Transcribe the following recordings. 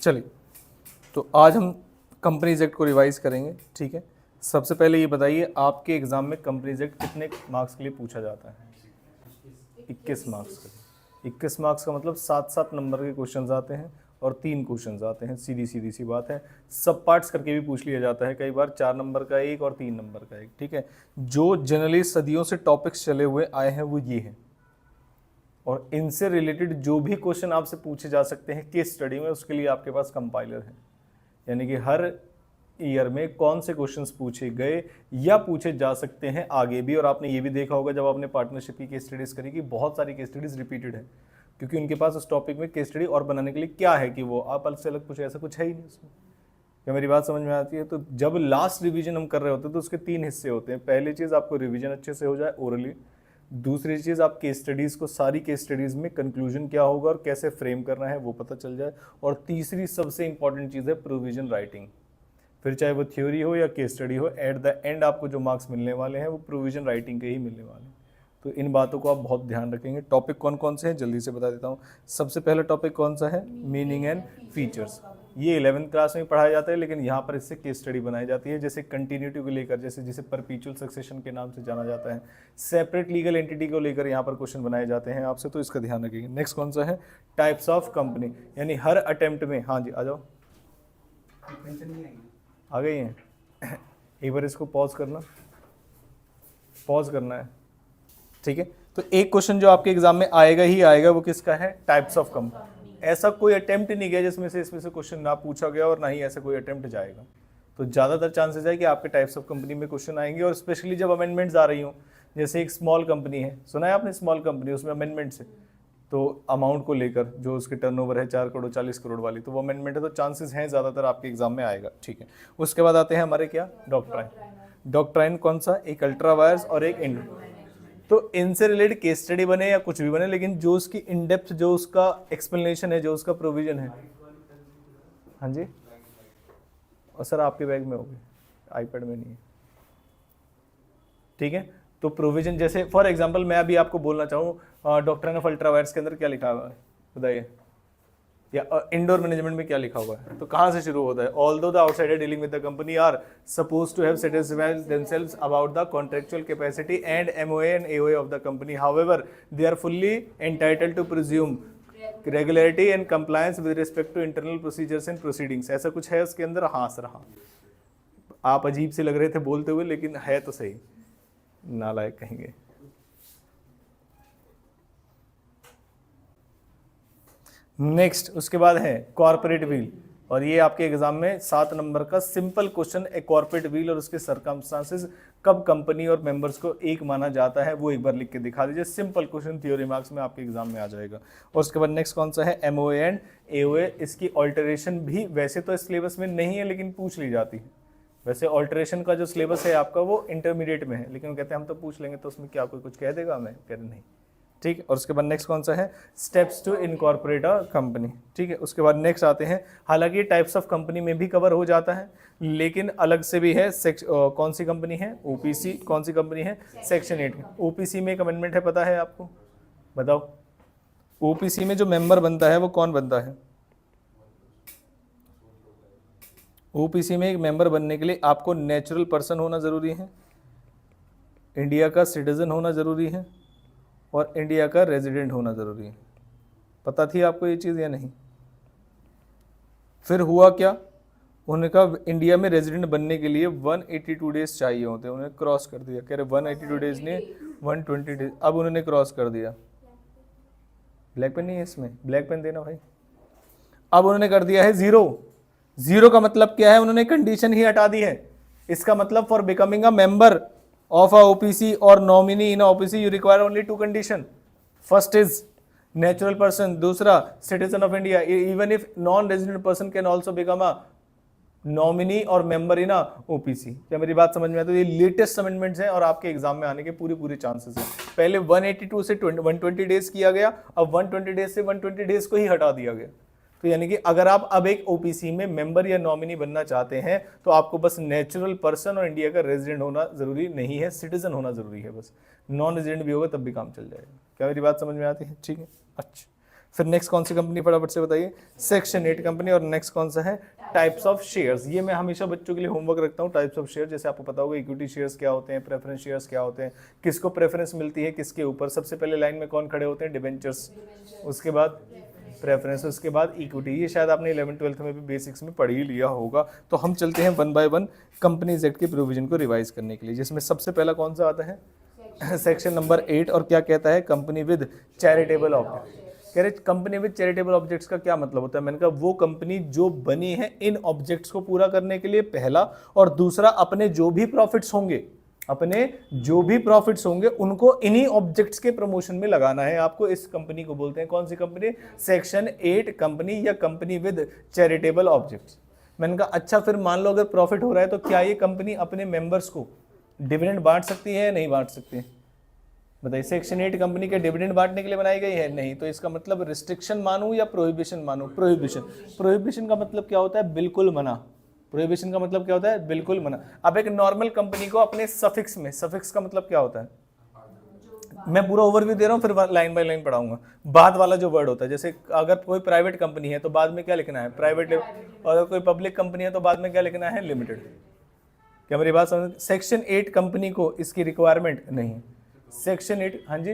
चलिए, तो आज हम कंपनीज एक्ट को रिवाइज करेंगे। ठीक है, सबसे पहले ये बताइए आपके एग्जाम में कंपनीज एक्ट कितने मार्क्स के लिए पूछा जाता है? 21 मार्क्स का। 21 मार्क्स का मतलब 7-7 नंबर के क्वेश्चंस आते हैं और 3 क्वेश्चंस आते हैं। सीधी सीधी सी बात है। सब पार्ट्स करके भी पूछ लिया जाता है, कई बार 4 नंबर का एक और 3 नंबर का एक। ठीक है, जो जनरली सदियों से टॉपिक्स चले हुए आए हैं वो ये हैं, और इनसे रिलेटेड जो भी क्वेश्चन आपसे पूछे जा सकते हैं केस स्टडी में, उसके लिए आपके पास कंपाइलर है। यानी कि हर ईयर में कौन से क्वेश्चंस पूछे गए या पूछे जा सकते हैं आगे भी। और आपने ये भी देखा होगा जब आपने पार्टनरशिप की केस स्टडीज करी कि बहुत सारी केस स्टडीज रिपीटेड है, क्योंकि उनके पास उस टॉपिक में केस स्टडी और बनाने के लिए क्या है कि वो आप अलग से अलग कुछ ऐसा कुछ है ही नहीं उसमें। क्या मेरी बात समझ में आती है? तो जब लास्ट रिवीजन हम कर रहे होते हैं तो उसके 3 हिस्से होते हैं। पहली चीज़ आपको रिवीजन अच्छे से हो जाए ओरली, दूसरी चीज़ आप केस स्टडीज़ को, सारी केस स्टडीज़ में कंक्लूजन क्या होगा और कैसे फ्रेम करना है वो पता चल जाए, और तीसरी सबसे इंपॉर्टेंट चीज़ है प्रोविजन राइटिंग। फिर चाहे वो थ्योरी हो या केस स्टडी हो, एट द एंड आपको जो मार्क्स मिलने वाले हैं वो प्रोविजन राइटिंग के ही मिलने वाले हैं। तो इन बातों को आप बहुत ध्यान रखेंगे। टॉपिक कौन कौन से हैं जल्दी से बता देता हूँ। सबसे पहला टॉपिक कौन सा है? Meaning and features. ये 11th क्लास में पढ़ाया जाता है, लेकिन यहाँ पर इससे केस स्टडी बनाई जाती है, जैसे कंटिन्यूटी को लेकर, जैसे जिसे परपीचुअल सक्सेशन के नाम से जाना जाता है। सेपरेट लीगल एंटिटी को लेकर यहाँ पर क्वेश्चन बनाए जाते हैं आपसे, तो इसका ध्यान रखिएगा। नेक्स्ट कौन सा है? टाइप्स ऑफ कंपनी, यानी हर अटेम्प्ट में। हाँ जी, आ जाओ। आ गई हैं? एक बार इसको पॉज करना, पॉज करना है। ठीक है, तो एक क्वेश्चन जो आपके एग्जाम में आएगा ही आएगा, वो किसका है? Types of company. ऐसा कोई अटेम्प्ट नहीं गया जिसमें से इसमें से क्वेश्चन ना पूछा गया, और ना ही ऐसा कोई अटेम्प्ट जाएगा। तो ज़्यादातर चांसेस है कि आपके टाइप्स ऑफ कंपनी में क्वेश्चन आएंगे, और स्पेशली जब अमेंडमेंट्स आ रही हो। जैसे एक स्मॉल कंपनी है, सुना है आपने? स्मॉल कंपनी, उसमें अमेंडमेंट्स है, तो अमाउंट को लेकर जो उसके टर्नओवर है 4 करोड़ 40 करोड़ वाली, तो वो अमेंडमेंट है, तो चांसेस हैं ज़्यादातर आपके एग्जाम में आएगा। ठीक है, उसके बाद आते हैं हमारे क्या? डॉक्ट्राइन। डॉक्ट्राइन कौन सा? एक अल्ट्रा वायर्स और एक इंड। तो इनसे रिलेटेड केस स्टडी बने या कुछ भी बने, लेकिन जो उसकी इन डेप्थ, जो उसका एक्सप्लेनेशन है, जो उसका प्रोविजन है। हाँ जी, और सर आपके बैग में होगी, आईपैड में नहीं है। ठीक है, तो प्रोविजन, जैसे फॉर एग्जांपल मैं अभी आपको बोलना चाहूँ डॉक्ट्राइन ऑफ अल्ट्रा वायर्स के अंदर क्या लिखा हुआ है बताइए, या इंडोर मैनेजमेंट में क्या लिखा हुआ है, तो कहाँ से शुरू होता है? Although the outsider dealing with the company are suppose to have satisfied themselves about the contractual capacity and MOA and AOA of the company, however they are fully entitled to presume regularity and compliance with respect to internal procedures and proceedings। ऐसा कुछ है उसके अंदर? हाँ sir हाँ। आप अजीब से लग रहे थे बोलते हुए, लेकिन है तो सही, नालायक कहेंगे। नेक्स्ट उसके बाद है कॉर्पोरेट व्हील, और ये आपके एग्जाम में 7 नंबर का simple question, a corporate wheel और उसके सर्कमस्टांसेस, कब कंपनी और मेंबर्स को एक माना जाता है, वो एक बार लिख के दिखा दीजिए। सिंपल क्वेश्चन, थ्योरी मार्क्स में आपके एग्जाम में आ जाएगा। और उसके बाद नेक्स्ट कौन सा है? MOA and AOA. इसकी ऑल्टरेशन भी वैसे तो सिलेबस में नहीं है, लेकिन पूछ ली जाती है। वैसे ऑल्टरेशन का जो सिलेबस है आपका वो इंटरमीडिएट में है, लेकिन वो कहते हैं हम तो पूछ लेंगे, तो उसमें क्या कोई कुछ कह देगा? हमें कह रहे नहीं। ठीक है, और उसके बाद नेक्स्ट कौन सा है? Steps to incorporate a company. ठीक है, उसके बाद नेक्स्ट आते हैं, हालांकि टाइप्स ऑफ कंपनी में भी कवर हो जाता है, लेकिन अलग से भी है। कौन सी कंपनी है? ओपीसी। कौन सी कंपनी है? सेक्शन 8। ओपीसी में एक अमेंडमेंट है, पता है आपको? बताओ, ओपीसी में जो मेंबर बनता है वो कौन बनता है? ओपीसी में एक मेंबर बनने के लिए आपको नेचुरल पर्सन होना जरूरी है, इंडिया का सिटीजन होना जरूरी है, और इंडिया का रेजिडेंट होना ज़रूरी है। पता थी आपको ये चीज़ या नहीं? फिर हुआ क्या? उन्होंने कहा इंडिया में रेजिडेंट बनने के लिए 182 डेज चाहिए होते हैं, उन्होंने क्रॉस कर दिया। कह रहे 182 डेज ने 120 डेज, अब उन्होंने क्रॉस कर दिया। ब्लैक पेन नहीं है इसमें, ब्लैक पेन देना भाई। अब उन्होंने कर दिया है 0। 0 का मतलब क्या है? उन्होंने कंडीशन ही हटा दी है। इसका मतलब for becoming a member of a OPC or nominee in a OPC you require only 2 condition. First is natural person, दूसरा citizen of India. Even if non-resident person can also become a nominee और member in a OPC। क्या मेरी बात समझ में आती है? ये लेटेस्ट अमेंडमेंट्स हैं और आपके एग्जाम में आने के पूरे चांसेस हैं। पहले 182 से 120 डेज किया गया, अब 120 डेज से 120 डेज को ही हटा दिया गया। तो यानी कि अगर आप अब एक ओपीसी में मेंबर या नॉमिनी बनना चाहते हैं, तो आपको बस नेचुरल पर्सन और इंडिया का रेजिडेंट होना जरूरी नहीं है, सिटीजन होना जरूरी है। बस नॉन रेजिडेंट भी होगा तब भी काम चल जाएगा। क्या मेरी बात समझ में आती है? ठीक है, अच्छा। फिर नेक्स्ट कौन सी कंपनी फटाफट से बताइए, सेक्शन 8 कंपनी। और नेक्स्ट कौन सा है, टाइप्स ऑफ शेयर्स। ये मैं हमेशा बच्चों के लिए होमवर्क रखता हूँ, टाइप्स ऑफ शेयर। जैसे आपको पता होगा इक्विटी शेयर्स क्या होते हैं, प्रेफरेंस शेयर्स क्या होते हैं, किसको प्रेफरेंस मिलती है किसके ऊपर, सबसे पहले लाइन में कौन खड़े होते हैं, डिबेंचर्स, उसके बाद प्रेफरेंस, उसके बाद इक्विटी। ये शायद आपने 11th-12th में भी बेसिक्स में पढ़ ही लिया होगा। तो हम चलते हैं one by one companies act के प्रोविजन को रिवाइज करने के लिए, जिसमें सबसे पहला कौन सा आता है, सेक्शन नंबर 8। और क्या कहता है, कंपनी विद चैरिटेबल ऑब्जेक्ट। कह रहे कंपनी विद चैरिटेबल ऑब्जेक्ट्स का क्या मतलब होता है, मैंने कहा वो कंपनी जो बनी है इन ऑब्जेक्ट्स को पूरा करने के लिए, पहला, और दूसरा अपने जो भी प्रॉफिट्स होंगे, अपने जो भी प्रॉफिट्स होंगे उनको इन्हीं ऑब्जेक्ट्स के प्रमोशन में लगाना है आपको। इस कंपनी को बोलते हैं कौन सी कंपनी, सेक्शन 8 कंपनी या कंपनी विद चैरिटेबल ऑब्जेक्ट्स। मैंने कहा अच्छा, फिर मान लो अगर प्रॉफिट हो रहा है तो क्या ये कंपनी अपने मेंबर्स को डिविडेंड बांट सकती है या नहीं बांट सकती, बताइए। सेक्शन 8 कंपनी के डिविडेंड बांटने के लिए बनाई गई है, नहीं। तो इसका मतलब रिस्ट्रिक्शन मानूं या प्रोहिबिशन मानूं, प्रोहिबिशन। प्रोहिबिशन का मतलब क्या होता है, बिल्कुल मना। प्रोहिबिशन का मतलब क्या होता है, बिल्कुल मना। अब एक नॉर्मल कंपनी को अपने सफिक्स में, सफिक्स का मतलब क्या होता है, मैं पूरा ओवरव्यू दे रहा हूँ, फिर लाइन बाय लाइन पढ़ाऊंगा। बाद वाला जो वर्ड होता है, जैसे अगर कोई प्राइवेट कंपनी है तो बाद में क्या लिखना है, प्राइवेट, और अगर कोई पब्लिक कंपनी है तो बाद में क्या लिखना है, लिमिटेड। क्या मेरी बात समझ, सेक्शन 8 कंपनी को इसकी रिक्वायरमेंट नहीं, सेक्शन 8, हाँ जी,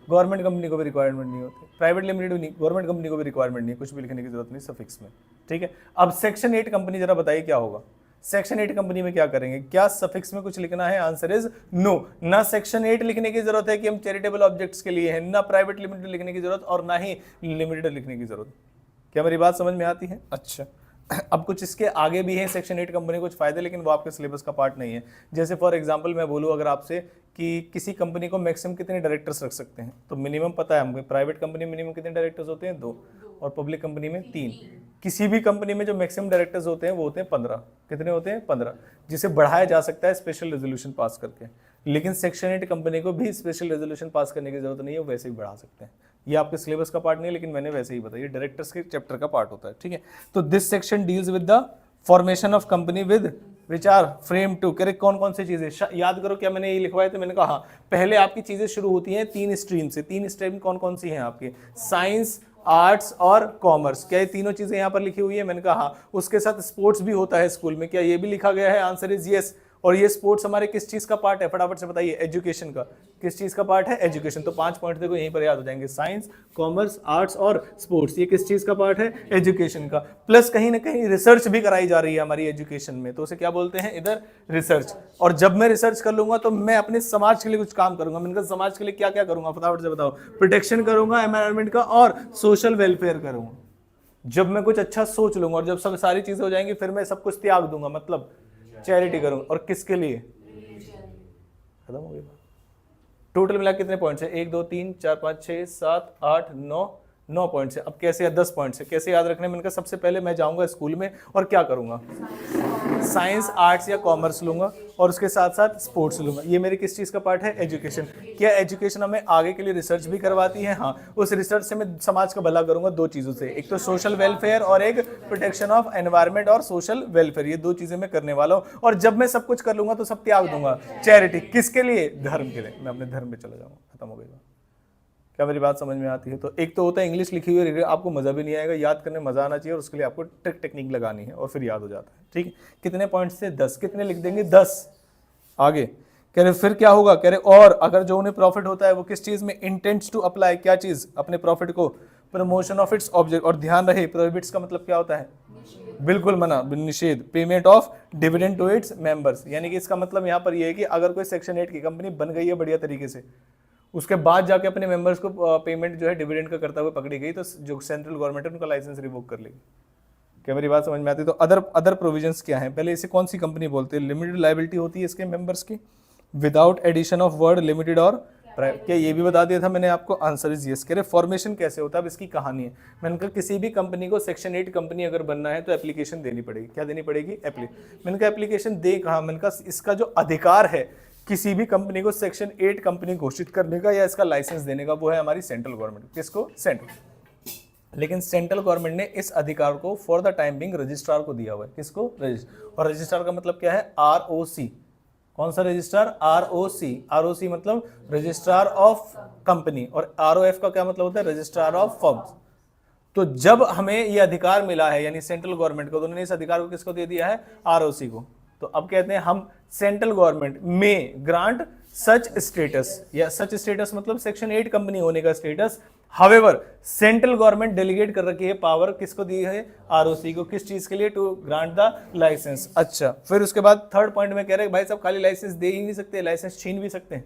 गवर्नमेंट कंपनी को भी रिक्वायरमेंट नहीं होती, प्राइवेट लिमिटेड भी नहीं, गवर्नमेंट कंपनी को भी रिक्वायरमेंट नहीं, कुछ भी लिखने की जरूरत नहीं सफिक्स में, ठीक है। अब सेक्शन 8 कंपनी जरा बताइए क्या होगा, सेक्शन 8 कंपनी में क्या करेंगे, क्या सफिक्स में कुछ लिखना है, आंसर इज नो। ना सेक्शन 8 लिखने की जरूरत है कि हम चैरिटेबल ऑब्जेक्ट्स के लिए हैं, ना प्राइवेट लिमिटेड लिखने की जरूरत और ना ही लिमिटेड लिखने की जरूरत। क्या मेरी बात समझ में आती है, अच्छा। अब कुछ इसके आगे भी है सेक्शन 8 कंपनी कुछ फायदे, लेकिन वो आपके सिलेबस का पार्ट नहीं है। जैसे फॉर एग्जांपल मैं बोलूँ अगर आपसे कि किसी कंपनी को मैक्सिमम कितने डायरेक्टर्स रख सकते हैं, तो मिनिमम पता है हमको, प्राइवेट कंपनी में मिनिमम कितने डायरेक्टर्स होते हैं, 2, और पब्लिक कंपनी में 3। किसी भी कंपनी में जो मैक्सिमम डायरेक्टर्स होते हैं वो होते हैं 15। कितने होते हैं, 15, जिसे बढ़ाया जा सकता है स्पेशल रेजोल्यूशन पास करके। लेकिन सेक्शन 8 कंपनी को भी स्पेशल रेजोल्यूशन पास करने की जरूरत नहीं है, वो वैसे ही बढ़ा सकते हैं। ये आपके सिलेबस का पार्ट नहीं है, लेकिन मैंने वैसे ही बताया, डायरेक्टर्स के चैप्टर का पार्ट होता है, ठीक है। तो this section deals with the formation of company with which are frame to. करे कौन कौन सी चीजें, याद करो क्या मैंने ये लिखवाया था, मैंने कहा हाँ, पहले आपकी चीजें शुरू होती हैं 3 स्ट्रीम से। 3 स्ट्रीम कौन कौन सी हैं आपकी, साइंस, आर्ट्स और कॉमर्स। क्या ये तीनों चीजें यहाँ पर लिखी हुई है, मैंने कहा हाँ। उसके साथ स्पोर्ट्स भी होता है स्कूल में, क्या ये भी लिखा गया है, आंसर इज यस। और ये स्पोर्ट्स हमारे किस चीज का पार्ट है, फटाफट से बताइए, एजुकेशन का। किस चीज का पार्ट है, एजुकेशन। तो 5 पॉइंट देखो यहीं पर याद हो जाएंगे, साइंस, कॉमर्स, आर्ट्स और स्पोर्ट्स, ये किस चीज का पार्ट है, एजुकेशन का। प्लस कहीं ना कहीं रिसर्च भी कराई जा रही है हमारी एजुकेशन में, तो उसे क्या बोलते हैं इधर, रिसर्च। और जब मैं रिसर्च कर लूंगा तो मैं अपने समाज के लिए कुछ काम करूंगा। मैंने कहा समाज के लिए क्या क्या करूंगा, फटाफट से बताओ। प्रोटेक्शन करूंगा एनवायरनमेंट का और सोशल वेलफेयर करूंगा। जब मैं कुछ अच्छा सोच लूंगा और जब सब सारी चीजें हो जाएंगी, फिर मैं सब कुछ त्याग दूंगा, मतलब चैरिटी करूंगा। और किसके लिए, खत्म हो गई। टोटल मिला कितने पॉइंट्स है, 1 2 3 4 5 6 7 8 9 पॉइंट्स है। अब कैसे है, 10 पॉइंट्स है। कैसे याद रखने, मैंने कहा सबसे पहले मैं जाऊंगा स्कूल में और क्या करूंगा, साइंस, आर्ट्स या कॉमर्स लूंगा, और उसके साथ साथ स्पोर्ट्स लूंगा। ये मेरी किस चीज का पार्ट है, एजुकेशन। क्या एजुकेशन हमें आगे के लिए रिसर्च भी करवाती है, हाँ। उस रिसर्च से मैं समाज का भला करूंगा 2 चीजों से, एक तो सोशल वेलफेयर और एक प्रोटेक्शन ऑफ एनवायरनमेंट और सोशल वेलफेयर। ये 2 चीजें मैं करने वाला हूँ। और जब मैं सब कुछ कर लूंगा तो सब त्याग दूंगा, चैरिटी। किसके लिए, धर्म के लिए। मैं अपने धर्म पे चला जाऊंगा, खत्म हो गई। क्या मेरी बात समझ में आती है। तो एक तो होता है इंग्लिश लिखी हुई, आपको मजा भी नहीं आएगा, याद करने मजा आना चाहिए, और उसके लिए आपको ट्रिक टेक्निक लगानी है और फिर याद हो जाता है, ठीक है। कितने पॉइंट्स से, 10। कितने लिख देंगे, 10। आगे कह रहे फिर क्या होगा, कह रहे और अगर जो उन्हें प्रॉफिट होता है वो किस चीज में, इंटेंट्स टू अप्लाई, क्या चीज, अपने प्रॉफिट को, प्रमोशन ऑफ इट्स ऑब्जेक्ट। और ध्यान रहे प्रोहिबिट्स का मतलब क्या होता है, बिल्कुल मना, निषेध। Payment of dividend to its members, यानी कि इसका मतलब यहाँ पर ये है कि अगर कोई सेक्शन 8 की कंपनी बन गई है बढ़िया तरीके से, उसके बाद जाके अपने मेंबर्स को पेमेंट जो है डिविडेंड का करता हुआ पकड़ी गई, तो जो सेंट्रल गवर्नमेंट है उनका लाइसेंस रिवोक कर लेगी। क्या मेरी बात समझ में आती है। तो अदर प्रोविजंस क्या है, पहले इसे कौन सी कंपनी बोलते हैं, लिमिटेड लायबिलिटी होती है इसके मेंबर्स की, without addition of word limited और प्राइवेट। क्या ये भी बता दिया था मैंने आपको, आंसर इज यस। कह रहे फॉर्मेशन कैसे होता है, अब इसकी कहानी है। मैंने कहा किसी भी कंपनी को सेक्शन 8 कंपनी अगर बनना है तो एप्लीकेशन देनी पड़ेगी। क्या देनी पड़ेगी, मैंने कहा एप्लीकेशन दे कहा, मैंने कहा इसका जो अधिकार है किसी भी कंपनी को सेक्शन 8 कंपनी घोषित करने का या इसका लाइसेंस देने का, वो है हमारी सेंट्रल गवर्नमेंट। किसको, सेंट्रल। लेकिन सेंट्रल गवर्नमेंट ने इस अधिकार को for the time being registrar को दिया हुआ है। किसको, और रजिस्ट्रार का मतलब क्या है, ROC। कौन सा रजिस्ट्रार, ROC मतलब रजिस्ट्रार ऑफ कंपनी, और ROF का क्या मतलब होता है, रजिस्ट्रार ऑफ फर्म्स। तो जब हमें ये अधिकार मिला है यानी सेंट्रल गवर्नमेंट को, तो उन्होंने इस अधिकार को किसको दे दिया है? आरओसी को। तो अब कहते हैं हम सेंट्रल गवर्नमेंट में ग्रांट सच स्टेटस, या सच स्टेटस मतलब सेक्शन 8 कंपनी होने का status. However central government delegate कर रखी है पावर, किसको दी है? आरओसी को। किस चीज के लिए? To grant the licence. अच्छा, फिर उसके बाद थर्ड पॉइंट में कह रहे हैं भाई साहब खाली लाइसेंस दे ही नहीं सकते, लाइसेंस छीन भी सकते हैं,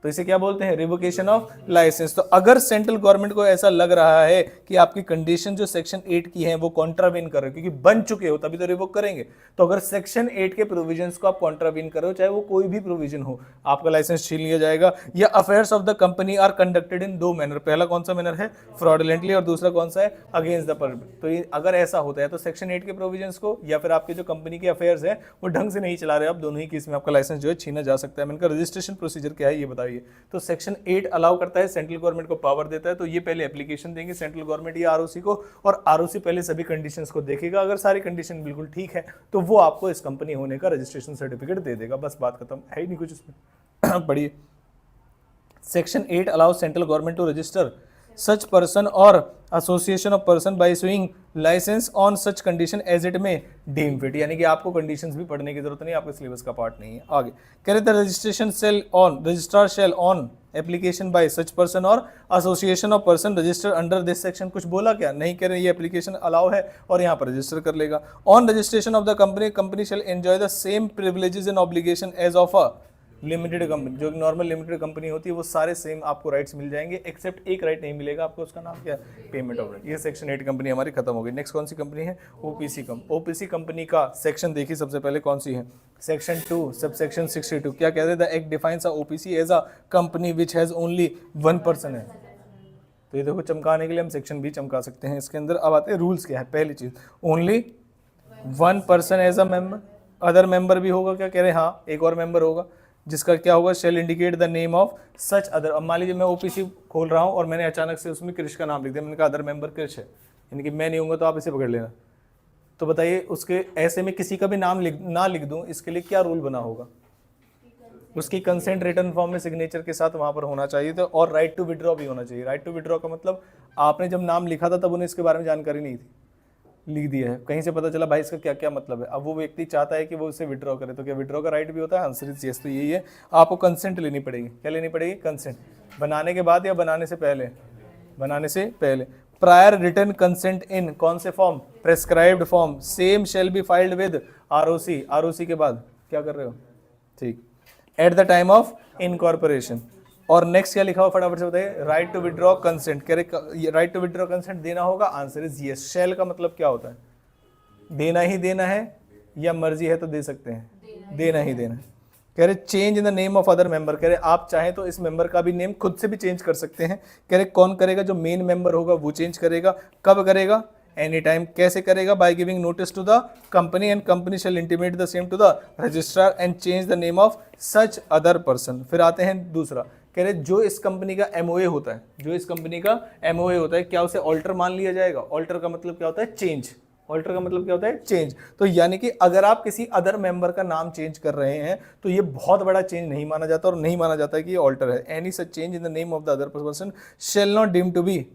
तो इसे क्या बोलते हैं? Revocation of licence. तो अगर सेंट्रल गवर्नमेंट को ऐसा लग रहा है कि आपकी कंडीशन जो सेक्शन 8 की है वो कॉन्ट्रावीन कर रहे हो, क्योंकि बन चुके हो तभी तो रिवोक करेंगे, तो अगर सेक्शन 8 के प्रोविजंस को आप कॉन्ट्रावीन करो, चाहे वो कोई भी प्रोविजन हो, आपका लाइसेंस छीन लिया जाएगा। या affairs of the company are conducted in दो मैनर, पहला कौन सा मैनर है? फ्रॉडुलेंटली, और दूसरा कौन सा है? Against the public. तो ये अगर ऐसा होता है तो सेक्शन 8 के प्रोविजंस को या फिर आपके जो कंपनी के अफेयर्स है वो ढंग से नहीं चला रहे आप, दोनों ही केस में आपका लाइसेंस जो है छीना जा सकता है। मैंने कहा रजिस्ट्रेशन प्रोसीजर क्या है ये बताइए। तो सेक्शन 8 अलाउ करता है, सेंट्रल गवर्नमेंट को पावर देता है, तो ये पहले एप्लीकेशन देंगे सेंट्रल गवर्नमेंट या आरओसी को, और आरओसी पहले सभी कंडीशंस को देखेगा। अगर सारी कंडीशन बिल्कुल ठीक है तो वो आपको इस कंपनी होने का रजिस्ट्रेशन सर्टिफिकेट दे देगा। बस बात खत्म, है ही नहीं कुछ इसमें। पढ़िए, section 8 allows central government to register such person or association of person by issuing license on such condition as it may deem fit, यानी कि आपको कंडीशंस भी पढ़ने की जरूरत नहीं, आपके सिलेबस का पार्ट नहीं है। आगे कह रहे थे registration shall on registrar shall on application by such person और association of person register under this section. कुछ बोला क्या? नहीं, कह रहे ये एप्लीकेशन अलाउ है और यहाँ पर रजिस्टर कर लेगा। On registration of the company, company shall enjoy the same privileges and obligation as of a limited company. जो नॉर्मल लिमिटेड कंपनी होती है वो सारे सेम आपको राइट्स मिल जाएंगे, एक्सेप्ट एक राइट नहीं मिलेगा आपको, उसका नाम क्या है? Payment of right. ये सेक्शन 8 कंपनी हमारी खत्म हो गई। नेक्स्ट कौन सी कंपनी है? OPC company. ओपीसी कंपनी का सेक्शन देखिए सबसे पहले कौन सी है? सेक्शन 2 सब सेक्शन 62 क्या कहते हैं? The act defines a OPC as a company which has only 1 person है। तो ये देखो चमकाने के लिए हम सेक्शन भी चमका सकते हैं इसके अंदर। अब आते हैं रूल्स क्या है। पहली चीज only 1 person as a member, other member भी होगा क्या? कह रहे हैं हाँ, एक और मेंबर होगा जिसका क्या होगा? Shall indicate the name of such other. अब मान लीजिए मैं ओपीसी खोल रहा हूँ और मैंने अचानक से उसमें कृष का नाम लिख दिया, मैंने कहा अदर मेंबर कृष है, यानी कि मैं नहीं हूँगा तो आप इसे पकड़ लेना। तो बताइए उसके ऐसे में किसी का भी नाम ना लिख दूँ, इसके लिए क्या रूल बना होगा? उसकी कंसेंट रिटर्न फॉर्म में सिग्नेचर के साथ वहाँ पर होना चाहिए, तो और राइट टू विड्रॉ भी होना चाहिए। राइट टू विड्रॉ का मतलब आपने जब नाम लिखा था तब उन्हें इसके बारे में जानकारी नहीं थी, लिख दिया है, कहीं से पता चला भाई इसका क्या क्या मतलब है। अब वो व्यक्ति चाहता है कि वो उसे विड्रॉ करे, तो क्या विड्रॉ का राइट भी होता है? Answer is yes. तो यही है, आपको कंसेंट लेनी पड़ेगी। क्या लेनी पड़ेगी? कंसेंट। बनाने के बाद या बनाने से पहले? बनाने से पहले। प्रायर रिटर्न कंसेंट इन कौन से form? Prescribed form. Same shall be filed with ROC. ROC के बाद क्या कर रहे हो? ठीक, at the time of incorporation. और नेक्स्ट क्या लिखा हुआ फटाफट से बताइए? Right to withdraw consent. कह रहे राइट टू विड्रॉ कंसेंट देना होगा, आंसर इज यस। शेल का मतलब क्या होता है? देना ही देना है या मर्जी है तो दे सकते हैं? देना ही देना है। कह रहे change in the name of other member. कह रहे आप चाहें तो इस मेंबर का भी नेम खुद से भी चेंज कर सकते हैं। कह रहे कौन करेगा? जो मेन मेंबर होगा वो चेंज करेगा। कब करेगा? Any time. कैसे करेगा? By giving notice to the company and company shall intimate the same to the registrar and change the name of such other person. फिर आते हैं दूसरा, कह रहे जो इस कंपनी का एमओए होता है, जो इस कंपनी का एमओए होता है, क्या उसे ऑल्टर मान लिया जाएगा? ऑल्टर का मतलब क्या होता है? चेंज। ऑल्टर का मतलब क्या होता है? चेंज। तो यानी कि अगर आप किसी अदर मेंबर का नाम चेंज कर रहे हैं तो ये बहुत बड़ा चेंज नहीं माना जाता, और नहीं माना जाता है कि ये ऑल्टर है। Any such change in the name of the other person shall not deem to be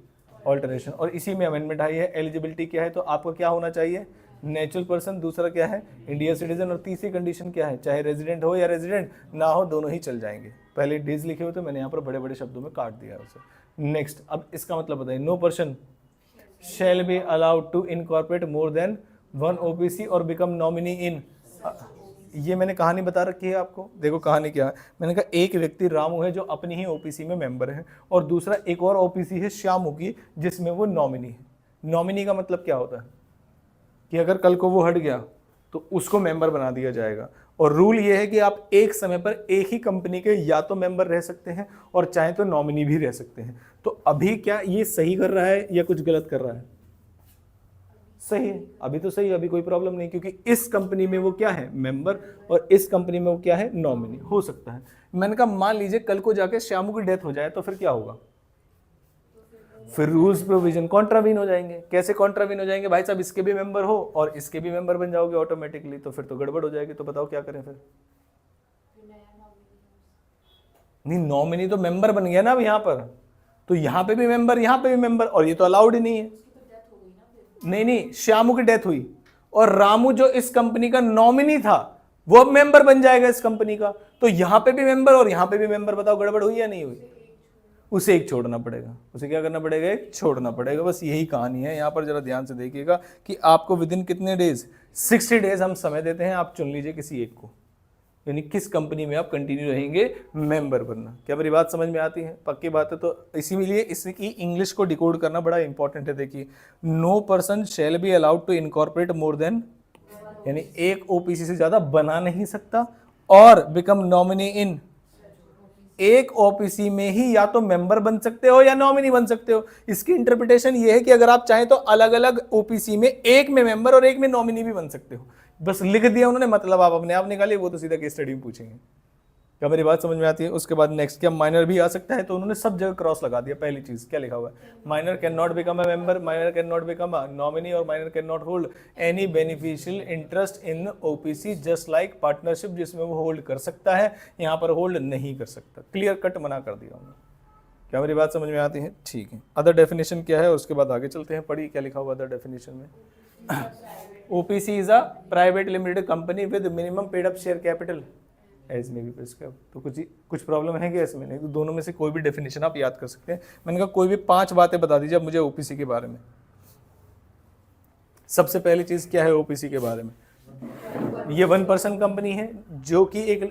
alteration. और इसी में अमेंडमेंट आई है। एलिजिबिलिटी क्या है? तो आपको क्या होना चाहिए? Natural person. दूसरा क्या है? India citizen. और तीसरी कंडीशन क्या है? चाहे रेजिडेंट हो या रेजिडेंट ना हो, दोनों ही चल जाएंगे। पहले डेज लिखे हुए तो मैंने यहाँ पर बड़े बड़े शब्दों में काट दिया उसे। नेक्स्ट, अब इसका मतलब बताइए। No person shall be allowed to incorporate more than 1 OPC और बिकम नॉमिनी इन। ये मैंने कहानी बता रखी है आपको। देखो कहानी क्या है, मैंने कहा एक व्यक्ति रामू है जो अपनी ही ओपीसी में मेंबर है, और दूसरा एक और ओपीसी है श्यामू की जिसमें वो नॉमिनी है। नॉमिनी का मतलब क्या होता है? कि अगर कल को वो हट गया तो उसको मेंबर बना दिया जाएगा। और रूल ये है कि आप एक समय पर एक ही कंपनी के या तो मेंबर रह सकते हैं और चाहे तो नॉमिनी भी रह सकते हैं। तो अभी क्या ये सही कर रहा है या कुछ गलत कर रहा है? सही है, अभी तो सही है, अभी कोई प्रॉब्लम नहीं, क्योंकि इस कंपनी में वो क्या है? मेंबर, और इस कंपनी में वो क्या है? नॉमिनी। हो सकता है, मैंने कहा मान लीजिए कल को जाके श्यामू की डेथ हो जाए तो फिर क्या होगा? फिर रूल्स प्रोविजन कॉन्ट्रावीन हो जाएंगे। कैसे कॉन्ट्रावीन हो जाएंगे? भाई साहब इसके भी मेंबर हो और इसके भी मेंबर बन जाओगे ऑटोमेटिकली, तो फिर तो गड़बड़ हो जाएगी। तो बताओ क्या करें फिर? नहीं, नॉमिनी तो मेंबर बन गया ना अब यहाँ पर, तो यहाँ पे भी मेंबर, यहाँ पे भी मेंबर, और ये तो अलाउड ही नहीं है। नहीं, श्यामू की डेथ हुई और रामू जो इस कंपनी का नॉमिनी था वो अब मेंबर बन जाएगा इस कंपनी का, तो यहां पे भी मेंबर और यहां पे भी मेंबर, बताओ गड़बड़ हुई या नहीं हुई? उसे एक छोड़ना पड़ेगा, उसे क्या करना पड़ेगा? एक छोड़ना पड़ेगा। बस यही कहानी है। यहां पर जरा ध्यान से देखिएगा कि आपको विद इन कितने डेज, 60 डेज हम समय देते हैं, आप चुन लीजिए किसी एक को, यानी किस कंपनी में आप कंटिन्यू रहेंगे मेंबर बनना। क्या मेरी बात समझ में आती है? पक्की बात है। तो इसीलिए इसकी इंग्लिश को डिकोड करना बड़ा इंपॉर्टेंट है। देखिए, no person shall be allowed to incorporate more than, यानी एक ओपीसी से ज्यादा बना नहीं सकता, और बिकम नॉमिनी इन, एक ओपीसी में ही या तो मेंबर बन सकते हो या नॉमिनी बन सकते हो। इसकी इंटरप्रिटेशन ये है कि अगर आप चाहें तो अलग अलग ओपीसी में एक में मेंबर और एक में नॉमिनी भी बन सकते हो। बस लिख दिया उन्होंने, मतलब आप अपने आप निकालिए, वो तो सीधा केस स्टडी में पूछेंगे। क्या मेरी बात समझ में आती है? उसके बाद नेक्स्ट, क्या माइनर भी आ सकता है? तो उन्होंने सब जगह क्रॉस लगा दिया। पहली चीज क्या लिखा हुआ है? Minor can not become a member, minor can not become a nominee, और minor can not hold any beneficial interest in OPC just like partnership, जिसमें वो होल्ड कर सकता है, यहाँ पर होल्ड नहीं कर सकता। क्लियर कट मना कर दिया उन्होंने। क्या मेरी बात समझ में आती है? ठीक है। अदर डेफिनेशन क्या है, उसके बाद आगे चलते हैं। पढ़िए क्या लिखा हुआ अदर डेफिनेशन में। OPC is a private limited company with minimum paid up share capital as में भी प्रिस्क्राइब। तो कुछ प्रॉब्लम है क्या इसमें? नहीं, तो दोनों में से कोई भी डेफिनेशन आप याद कर सकते हैं। मैंने कहा कोई भी 5 बातें बता दीजिए अब मुझे ओपीसी के बारे में। सबसे पहली चीज क्या है ओपीसी के बारे में? ये 1 पर्सन कंपनी है जो कि एक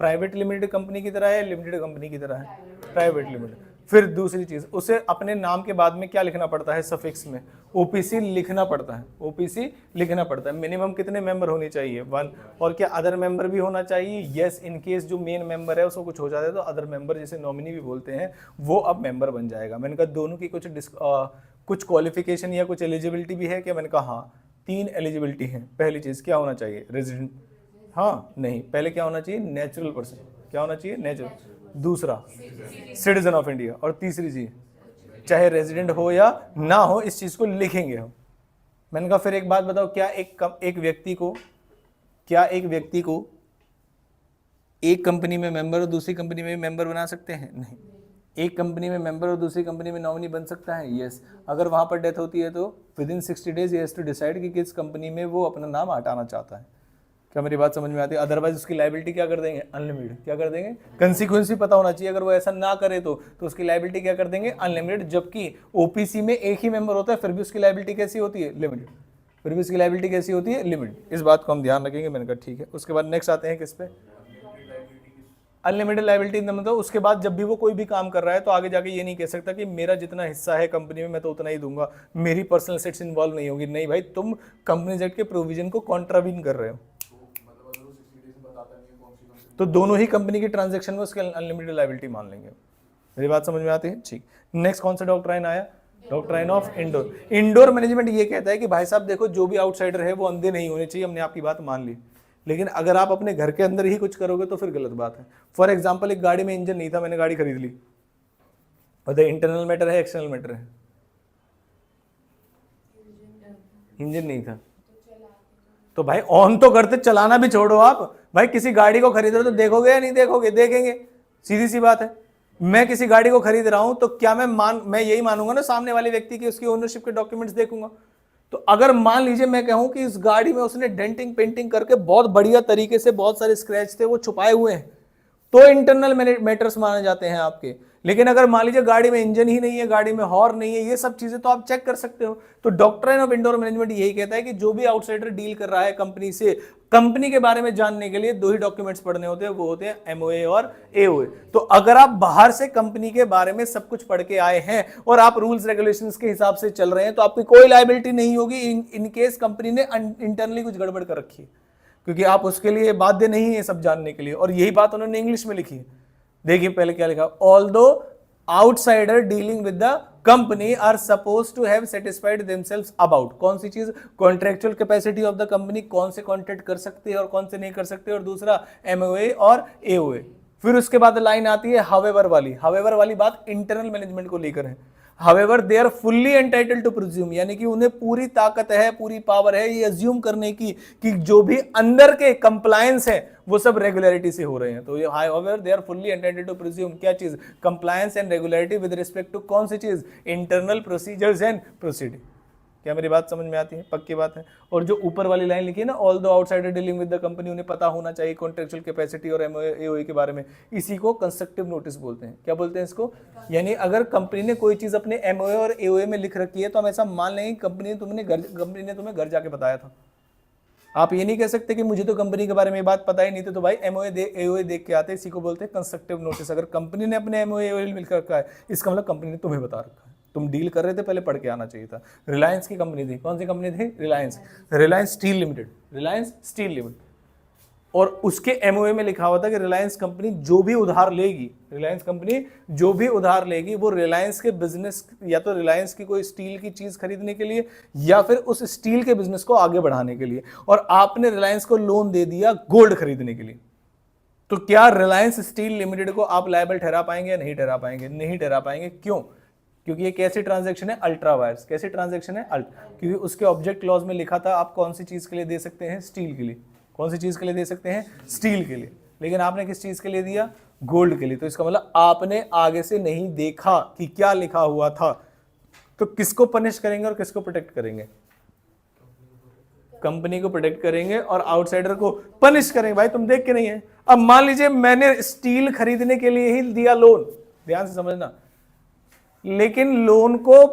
प्राइवेट लिमिटेड कंपनी की तरह है, लिमिटेड कंपनी की तरह है, प्राइवेट लिमिटेड। फिर दूसरी चीज, उसे अपने नाम के बाद में क्या लिखना पड़ता है? सफिक्स में ओपीसी लिखना पड़ता है, ओपीसी लिखना पड़ता है। मिनिमम कितने मेंबर होने चाहिए? 1। और क्या अदर मेंबर भी होना चाहिए? यस। इन केस जो मेन मेंबर है उसको कुछ हो जाता है तो अदर मेंबर, जिसे नॉमिनी भी बोलते हैं, वो अब मेंबर बन जाएगा। मैंने कहा दोनों की कुछ क्वालिफिकेशन या कुछ एलिजिबिलिटी भी है क्या? मैंने कहा हाँ, 3 एलिजिबिलिटी है। पहली चीज क्या होना चाहिए? रेजिडेंट, हाँ नहीं, पहले क्या होना चाहिए? Natural person. क्या होना चाहिए? नेचुरल। दूसरा सिटीजन ऑफ इंडिया। और तीसरी चीज, चाहे रेजिडेंट हो या ना हो, इस चीज को लिखेंगे हम। मैंने कहा फिर एक बात बताओ, क्या एक व्यक्ति को एक कंपनी में मेंबर और दूसरी कंपनी में मेंबर बना सकते हैं? नहीं। एक कंपनी में मेंबर और दूसरी कंपनी में नॉमिनी बन सकता है? यस। अगर वहां पर डेथ होती है तो within 60 days he has to decide कि किस कंपनी में वो अपना नाम हटाना चाहता है। क्या मेरी बात समझ में आती है? अदरवाइज उसकी लायबिलिटी क्या कर देंगे? अनलिमिटेड। क्या कर देंगे? कंसिक्वेंस भी पता होना चाहिए। अगर वो ऐसा ना करे तो उसकी लायबिलिटी क्या कर देंगे? अनलिमिटेड। जबकि ओपीसी में एक ही मेंबर होता है, फिर भी उसकी लायबिलिटी कैसी होती है? लिमिटेड। फिर भी उसकी लायबिलिटी कैसी होती है? लिमिटेड। इस बात को हम ध्यान रखेंगे। मैंने कहा ठीक है। उसके बाद नेक्स्ट आते हैं किस पे? Unlimited liability. मतलब उसके बाद जब भी वो कोई भी काम कर रहा है तो आगे जाके ये नहीं कह सकता कि मेरा जितना हिस्सा है कंपनी में मैं तो उतना ही दूंगा, मेरी पर्सनल एसेट्स इन्वॉल्व नहीं होगी। नहीं भाई, तुम कंपनी एक्ट के प्रोविजन को कॉन्ट्रावीन कर रहे हो। तो दोनों ही कंपनी की ट्रांजैक्शन में उसके अनलिमिटेड लायबिलिटी मान लेंगे। मेरी बात समझ में आती है? ठीक। नेक्स्ट कौन सा डॉक्ट्राइन आया? Doctrine of indoor. Indoor management ये कहता है कि भाई साहब देखो, जो भी आउटसाइडर है वो अंधे नहीं होने चाहिए। हमने आपकी बात मान ली, लेकिन अगर आप अपने घर के अंदर ही कुछ करोगे तो फिर गलत बात है। फॉर एग्जाम्पल, एक गाड़ी में इंजन नहीं था, मैंने गाड़ी खरीद ली, और इंटरनल मैटर है एक्सटर्नल मैटर है? इंजन नहीं था तो भाई ऑन तो करते, चलाना भी छोड़ो आप। भाई किसी गाड़ी को खरीद रहे हो तो देखोगे या नहीं देखोगे? देखेंगे, सीधी सी बात है। मैं किसी गाड़ी को खरीद रहा हूं तो क्या मैं यही मानूंगा ना सामने वाले व्यक्ति की, उसकी ओनरशिप के डॉक्यूमेंट्स देखूंगा। तो अगर मान लीजिए मैं कहूं कि इस गाड़ी में उसने डेंटिंग पेंटिंग करके बहुत बढ़िया तरीके से, बहुत सारे स्क्रैच थे वो छुपाए हुए हैं, तो इंटरनल मैटर्स माने जाते हैं आपके। लेकिन अगर मान लीजिए गाड़ी में इंजन ही नहीं है, गाड़ी में हॉर्न नहीं है, ये सब चीजें तो आप चेक कर सकते हो। तो डॉक्ट्राइन ऑफ इंडोर मैनेजमेंट यही कहता है कि जो भी आउटसाइडर डील कर रहा है कंपनी से, कंपनी के बारे में जानने के लिए 2 ही डॉक्यूमेंट्स पढ़ने होते हैं, वो होते हैं एमओए और एओए। तो अगर आप बाहर से कंपनी के बारे में सब कुछ पढ़ के आए हैं और आप रूल्स रेगुलेशंस के हिसाब से चल रहे हैं तो आपकी कोई लायबिलिटी नहीं होगी इन केस कंपनी ने इंटरनली कुछ गड़बड़ कर रखी है, क्योंकि आप उसके लिए बाध्य नहीं है सब जानने के लिए। और यही बात उन्होंने इंग्लिश में लिखी है। देखिए पहले क्या लिखा, although outsider dealing with the company are suppose to have satisfied themselves about, कौन सी चीज? Contractual capacity of the company, कौन से कॉन्ट्रैक्ट कर सकते हैं और कौन से नहीं कर सकते, और दूसरा एमओए और एओए। फिर उसके बाद लाइन आती है हावेवर वाली। हावेवर वाली बात इंटरनल मैनेजमेंट को लेकर है। However they are fully entitled to presume, यानी कि उन्हें पूरी ताकत है, पूरी पावर है ये अज्यूम करने की कि जो भी अंदर के कंप्लायंस है वो सब रेगुलरिटी से हो रहे हैं। तो ये however they are fully entitled to presume क्या चीज, compliance and regularity with respect to कौन सी चीज, इंटरनल प्रोसीजर्स एंड प्रोसीडिंग। क्या मेरी बात समझ में आती है? पक्की बात है। और जो ऊपर वाली लाइन लिखी है ना, all the outsider dealing with the company, उन्हें पता होना चाहिए कॉन्ट्रेक्चुअल कैपेसिटी और एमओए के बारे में, इसी को कंस्ट्रक्टिव नोटिस बोलते हैं। क्या बोलते हैं इसको? यानी अगर कंपनी ने कोई चीज अपने एमओए और एओए में लिख रखी है तो हम ऐसा मान लेंगे कंपनी ने तुम्हें घर जाके बताया था। आप ये नहीं कह सकते कि मुझे तो कंपनी के बारे में बात पता ही नहीं थी, तो भाई एओए देख के आते, इसी को बोलते हैं कंस्ट्रक्टिव नोटिस। अगर कंपनी ने अपने एओए मिल रखा है, इसका मतलब कंपनी ने तुम्हें बता रखा है, तुम डील कर रहे थे पहले पढ़ के आना चाहिए था। रिलायंस की कंपनी थी, कौन सी कंपनी थी? Reliance steel limited, Reliance steel limited. और उसके एमओए में लिखा हुआ था कि रिलायंस कंपनी जो भी उधार लेगी, रिलायंस कंपनी जो भी उधार लेगी वो रिलायंस के बिजनेस, या तो रिलायंस की कोई स्टील की चीज खरीदने के लिए या फिर उस स्टील के बिजनेस को आगे बढ़ाने के लिए। और आपने रिलायंस को लोन दे दिया गोल्ड खरीदने के लिए, तो क्या रिलायंस स्टील लिमिटेड को आप लायबल ठहरा पाएंगे या नहीं ठहरा पाएंगे? नहीं ठहरा पाएंगे। क्यों? क्योंकि ये कैसी ट्रांजैक्शन है? Ultra vires. कैसी ट्रांजैक्शन है? क्योंकि उसके ऑब्जेक्ट क्लॉज में लिखा था आप कौन सी चीज के लिए दे सकते हैं? स्टील के लिए। कौन सी चीज के लिए दे सकते हैं? स्टील के लिए। लेकिन आपने किस चीज के लिए दिया? गोल्ड के लिए। तो इसका मतलब आपने आगे से नहीं देखा कि क्या लिखा हुआ था। तो किसको पनिश करेंगे और किसको प्रोटेक्ट करेंगे? कंपनी को प्रोटेक्ट करेंगे और आउटसाइडर को पनिश करेंगे। भाई तुम देख के नहीं है। अब मान लीजिए मैंने स्टील खरीदने के लिए ही दिया लोन, ध्यान से समझना, लेकिन लोन को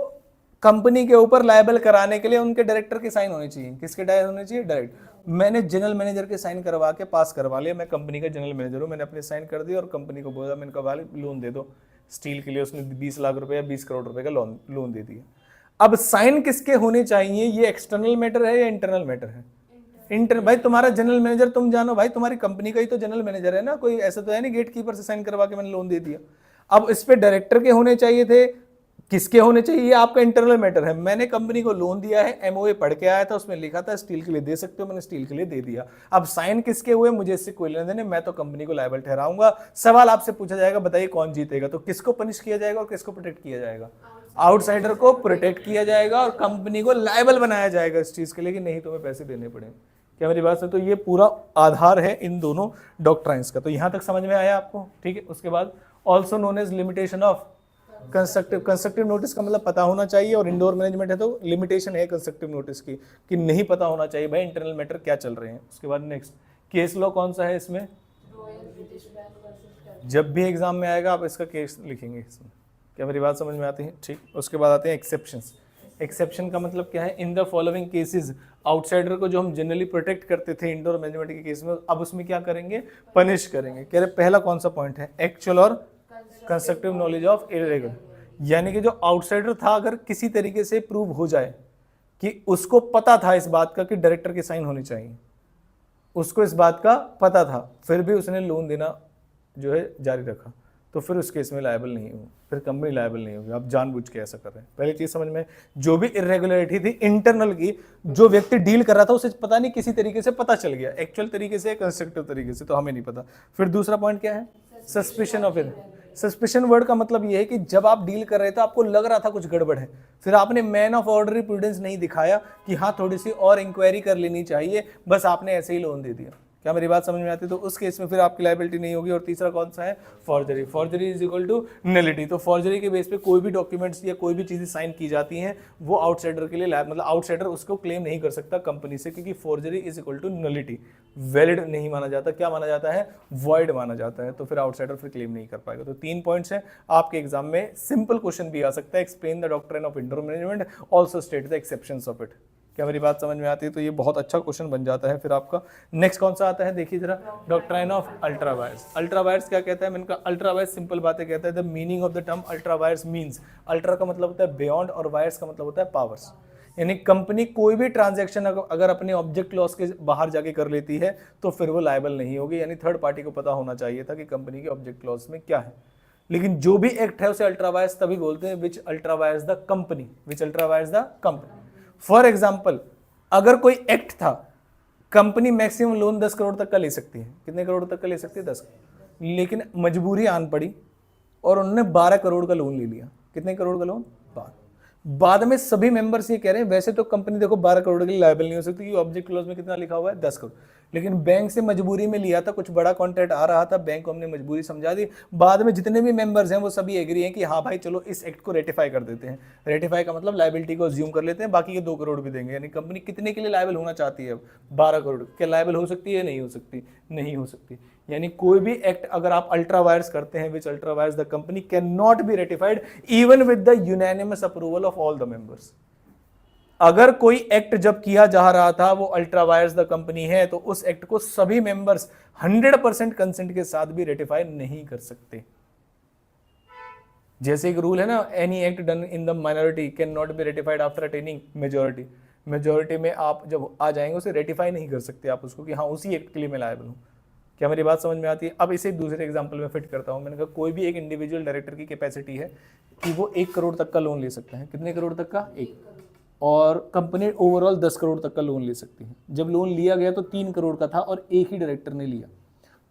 कंपनी के ऊपर लायबल कराने के लिए उनके डायरेक्टर की साइन होनी चाहिए। किसके साइन होनी चाहिए? डायरेक्ट। मैंने जनरल मैनेजर के साइन करवा के पास करवा लिया, मैं कंपनी का जनरल मैनेजर हूं, मैंने अपने साइन कर दिया और कंपनी को बोला मैंने कहा लोन दे दो स्टील के लिए। उसने 20 लाख रुपए या 20 करोड़ रुपए का लोन दे दिया। अब साइन किसके होने चाहिए? ये एक्सटर्नल मैटर है या इंटरनल मैटर है? भाई तुम्हारा जनरल मैनेजर तुम जानो, भाई तुम्हारी कंपनी का ही तो जनरल मैनेजर है ना, कोई ऐसा तो है नहीं गेट कीपर से साइन करवा के मैंने लोन दे दिया। अब इस पे डायरेक्टर के होने चाहिए थे, किसके होने चाहिए? ये आपका इंटरनल मैटर है। मैंने कंपनी को लोन दिया है, एमओए पढ़ के आया था, उसमें लिखा था स्टील के लिए दे सकते हो, मैंने स्टील के लिए दे दिया। अब साइन किसके हुए? मुझे इससे कोई लेना देना, मैं तो कंपनी को लायबल ठहराऊंगा। सवाल आपसे पूछा जाएगा बताइए कौन जीतेगा? तो किसको पनिश किया जाएगा और किसको प्रोटेक्ट किया जाएगा? आउटसाइडर को प्रोटेक्ट किया जाएगा और कंपनी को लायबल बनाया जाएगा इस चीज के लिए कि नहीं तुम्हें पैसे देने पड़ेंगे। क्या मेरी बात है? तो ये पूरा आधार है इन दोनों डॉक्ट्राइन्स का। तो यहां तक समझ में आया आपको? ठीक है। उसके बाद also known as limitation of constructive notice का मतलब पता होना चाहिए, और इंडोर मैनेजमेंट है तो लिमिटेशन है कंस्ट्रक्टिव नोटिस की कि नहीं पता होना चाहिए भाई इंटरनल मैटर क्या चल रहे हैं। उसके बाद नेक्स्ट केस लॉ कौन सा है इसमें? जब भी एग्जाम में आएगा आप इसका केस लिखेंगे इसमें। क्या मेरी बात समझ में आती है? ठीक। उसके बाद आते हैं एक्सेप्शंस। एक्सेप्शन का मतलब क्या है? In the following cases, outsider को जो हम जनरली प्रोटेक्ट करते थे इंडोर मैनेजमेंट के केस में, अब उसमें क्या करेंगे? पनिश करेंगे। कह रहे पहला कौन सा पॉइंट है? एक्चुअल और कंस्ट्रक्टिव नॉलेज ऑफ इरेगुलर, यानी कि जो आउटसाइडर था अगर किसी तरीके से प्रूव हो जाए कि उसको पता था इस बात का कि डायरेक्टर की साइन होनी चाहिए, उसको इस बात का पता था, फिर भी उसने लोन देना जो है जारी रखा, तो फिर उस केस में लायबल नहीं हो, फिर कंपनी लायबल नहीं होगी। आप जानबूझ के ऐसा कर रहे हैं। पहली चीज समझ में, जो भी इरेगुलरिटी थी इंटरनल की, जो व्यक्ति डील कर रहा था उसे पता नहीं, किसी तरीके से पता चल गया, एक्चुअल तरीके से, कंस्ट्रक्टिव तरीके से, तो हमें नहीं पता। फिर दूसरा पॉइंट क्या है? Suspicion of it. Suspicion word का मतलब ये है कि जब आप डील कर रहे थे आपको लग रहा था कुछ गड़बड़ है, फिर आपने मैन ऑफ ऑर्डनरी प्रूडेंस नहीं दिखाया कि हाँ थोड़ी सी और इंक्वायरी कर लेनी चाहिए, बस आपने ऐसे ही लोन दे दिया। क्या मेरी बात समझ में आती है? तो उस केस में फिर आपकी लायबिलिटी नहीं होगी। और तीसरा कौन सा है? Forgery. Forgery is equal to nullity. तो फॉर्जरी के बेस पे कोई भी डॉक्यूमेंट्स या कोई भी चीजें साइन की जाती हैं वो आउटसाइडर के लिए मतलब आउटसाइडर उसको क्लेम नहीं कर सकता कंपनी से, क्योंकि forgery is equal to nullity, valid नहीं माना जाता। क्या माना जाता है? वॉइड माना जाता है। तो फिर आउटसाइडर फिर क्लेम नहीं कर पाएगा। तो 3 पॉइंट्स हैं आपके एग्जाम में, सिंपल क्वेश्चन भी आ सकता है। Explain the doctrine of indoor management, also state the exceptions of it. क्या मेरी बात समझ में आती है? तो ये बहुत अच्छा क्वेश्चन बन जाता है। फिर आपका नेक्स्ट कौन सा आता है? देखिए जरा, doctrine of ultra vires. Ultra vires क्या कहता है? मैंने कहा अल्ट्रा वायर्स सिंपल बातें कहता है। The meaning of the term ultra vires means, ultra का मतलब होता है बियॉन्ड और वायर्स का मतलब होता है पावर्स। यानी कंपनी कोई भी ट्रांजैक्शन अगर अपने ऑब्जेक्ट क्लॉज के बाहर जाके कर लेती है तो फिर वो लायबल नहीं होगी। यानी थर्ड पार्टी को पता होना चाहिए था कि कंपनी के ऑब्जेक्ट क्लॉज में क्या है। लेकिन जो भी एक्ट है उसे अल्ट्रा वायर्स तभी बोलते हैं which ultra vires the company, which ultra vires the company. For example, अगर कोई एक्ट था, कंपनी मैक्सिमम लोन 10 करोड़ तक का ले सकती है। कितने करोड़ तक का ले सकती है? 10। लेकिन मजबूरी आन पड़ी और उन्होंने 12 करोड़ का लोन ले लिया। कितने करोड़ का लोन? 12। बाद में सभी मेंबर्स ये कह रहे हैं वैसे तो कंपनी देखो 12 करोड़ के लिए लायबल नहीं हो सकती क्योंकि ऑब्जेक्ट क्लॉज में कितना लिखा हुआ है 10 करोड़, लेकिन बैंक से मजबूरी में लिया था, कुछ बड़ा कॉन्ट्रैक्ट आ रहा था, बैंक को हमने मजबूरी समझा दी। बाद में जितने भी मेंबर्स हैं वो सभी एग्री हैं कि हाँ भाई चलो इस एक्ट को रेटिफाई कर देते हैं। रेटिफाई का मतलब लायबिलिटी को अज्यूम कर लेते हैं, बाकी के 2 करोड़ भी देंगे। यानी कंपनी कितने के लिए लायबल होना चाहती है अब 12 करोड़। क्या लायबल हो सकती है? नहीं हो सकती, नहीं हो सकती। यानी कोई भी एक्ट अगर आप अल्ट्रा वायर्स करते हैं which ultra vires the company can not be ratified even with the unanimous approval of all the members. अगर कोई एक्ट जब किया जा रहा था वो अल्ट्रा वायर्स द कंपनी है तो उस एक्ट को सभी मेंबर्स 100% कंसेंट के साथ भी रेटिफाई नहीं कर सकते। जैसे एक रूल है ना, any act done in the minority can not be ratified after attaining majority. Majority में आप जब आ जाएंगे उसे रेटिफाई नहीं कर सकते आप उसको कि हाँ उसी एक्ट के लिए मैं लायबल हूं। क्या मेरी बात समझ में आती है? अब इसे दूसरे एग्जांपल में फिट करता हूं। मैंने कहा कोई भी एक इंडिविजुअल डायरेक्टर की कैपेसिटी है कि वो 1 करोड़ तक का लोन ले सकता है। कितने करोड़ तक का? 1। और कंपनी ओवरऑल 10 करोड़ तक का लोन ले सकती है। जब लोन लिया गया तो 3 करोड़ का था और एक ही डायरेक्टर ने लिया,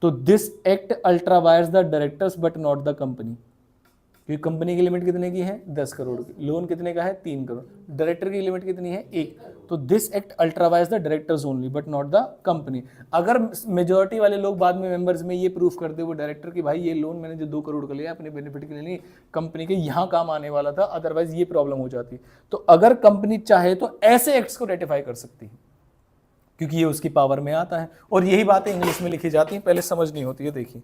तो this act ultra vires the directors but not the company. क्योंकि कंपनी की लिमिट कितने की है? 10 करोड़ की। लोन कितने का है? 3 करोड़। डायरेक्टर की लिमिट कितनी है? 1। तो this act ultra vires the directors only but not the company. अगर मेजोरिटी वाले लोग बाद में मेंबर्स में ये प्रूफ कर दे वो डायरेक्टर की भाई ये लोन मैंने जो 2 करोड़ का लिया अपने बेनिफिट के लिए नहीं, कंपनी के यहाँ काम आने वाला था, अदरवाइज ये प्रॉब्लम हो जाती। तो अगर कंपनी चाहे तो ऐसे एक्ट्स को रेटिफाई कर सकती है क्योंकि ये उसकी पावर में आता है। और यही बातें इंग्लिश में लिखी जाती हैं, पहले समझनी होती है। देखिए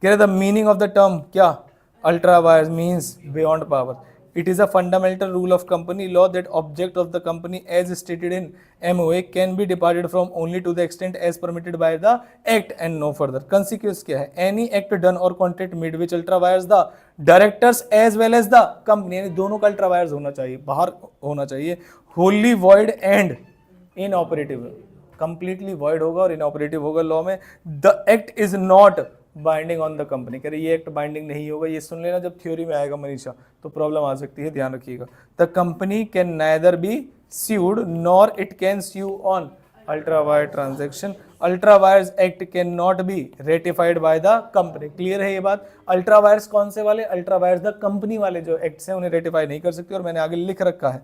कह रहे the meaning of the term क्या? Ultra wires means beyond power. It is a fundamental rule of company law that object of the company as stated in MOA can be departed from only to the extent as permitted by the act and no further. Consequence क्या है? Any act done or contract made which ultra wires the directors as well as the company, यानी दोनों का ultra wires होना चाहिए, बाहर होना चाहिए, wholly void and inoperative, completely void होगा और inoperative होगा लॉ में। The act is not binding on the company. कह रहे ये एक्ट बाइंडिंग नहीं होगा। ये सुन लेना जब थ्योरी में आएगा मनीषा तो प्रॉब्लम आ सकती है, ध्यान रखिएगा। The company can neither be sued nor it can sue on ultra wire transaction. ultra wires act can not be ratified by the company. Clear है ये बात? अल्ट्रा वायर्स कौन से वाले? अल्ट्रा वायर्स द कंपनी वाले जो acts हैं उन्हें रेटिफाई नहीं कर सकते। और मैंने आगे लिख रखा है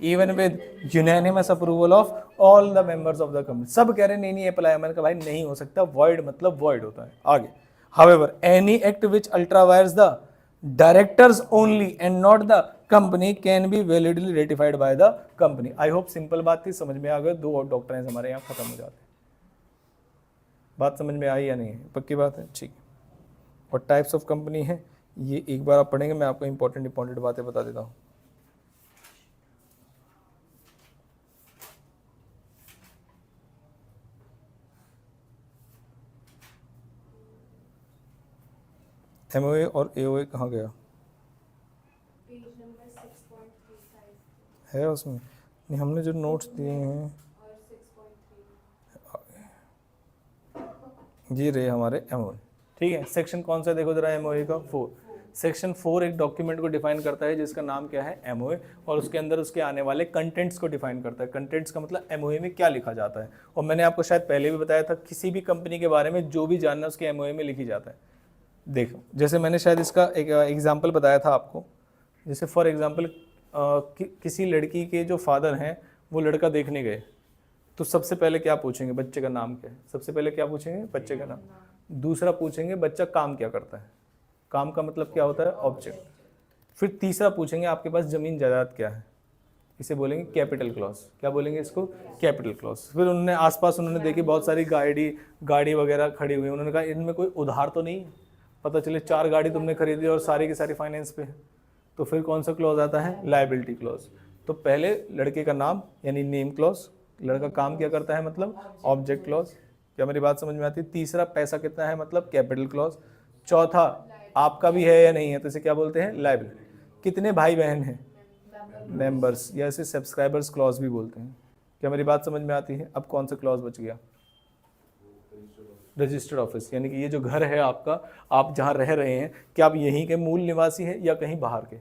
even with unanimous approval of all the members of the company. सब कह रहे हैं नहीं अप्लाई। मैंने कहा भाई नहीं हो सकता, वॉइड मतलब वॉइड होता है। आगे however any act which ultra wires the directors only and not the company can be validly ratified by the company. I hope simple बात थी, समझ में आ गया। 2 और डॉक्ट्राइन्स हमारे यहाँ खत्म हो जाते हैं। बात समझ में आई या नहीं? पक्की बात है, ठीक है। और टाइप्स ऑफ कंपनी है ये एक बार आप पढ़ेंगे, मैं आपको इंपॉर्टेंट बातें बता देता हूँ। एमओए और एओए कहाँ गया है? उसमें नहीं, हमने जो नोट्स दिए हैं ये रहे हमारे एमओए। ठीक है, सेक्शन कौन सा देखो जरा एमओए का? 4। सेक्शन 4 एक डॉक्यूमेंट को डिफाइन करता है जिसका नाम क्या है? एमओए। और उसके अंदर उसके आने वाले कंटेंट्स को डिफाइन करता है। कंटेंट्स का मतलब एमओए में क्या लिखा जाता है। और मैंने आपको शायद पहले भी बताया था किसी भी कंपनी के बारे में जो भी जानना उसके एमओए में लिखी जाता है। देखो जैसे मैंने शायद इसका एक एग्जाम्पल बताया था आपको। जैसे फॉर एग्जाम्पल किसी लड़की के जो फादर हैं वो लड़का देखने गए तो सबसे पहले क्या पूछेंगे? बच्चे का नाम क्या है? सबसे पहले क्या पूछेंगे? बच्चे का नाम। दूसरा पूछेंगे बच्चा काम क्या करता है। काम का मतलब क्या होता है? ऑब्जेक्ट। फिर तीसरा पूछेंगे आपके पास ज़मीन जायदाद क्या है। इसे बोलेंगे कैपिटल क्लॉज। क्या बोलेंगे इसको? Capital clause. फिर उन्होंने आसपास उन्होंने देखी बहुत सारी गाड़ी वगैरह खड़ी हुई। उन्होंने कहा इनमें कोई उधार तो नहीं? पता चले 4 गाड़ी तुमने खरीदी और सारी की सारी फाइनेंस पे है, तो फिर कौन सा क्लॉज आता है? Liability clause. तो पहले लड़के का नाम यानी नेम क्लॉज, लड़का काम क्या करता है मतलब ऑब्जेक्ट क्लॉज। क्या मेरी बात समझ में आती है? तीसरा पैसा कितना है मतलब कैपिटल क्लॉज। चौथा आपका भी है या नहीं है तो इसे क्या बोलते हैं? लायबिलिटी। कितने भाई बहन हैं? मेंबर्स, या इसे सब्सक्राइबर्स क्लॉज भी बोलते हैं। क्या मेरी बात समझ में आती है? अब कौन सा क्लॉज बच गया? Registered office. यानी कि ये जो घर है आपका, आप जहाँ रह रहे हैं, क्या आप यहीं के मूल निवासी हैं या कहीं बाहर के,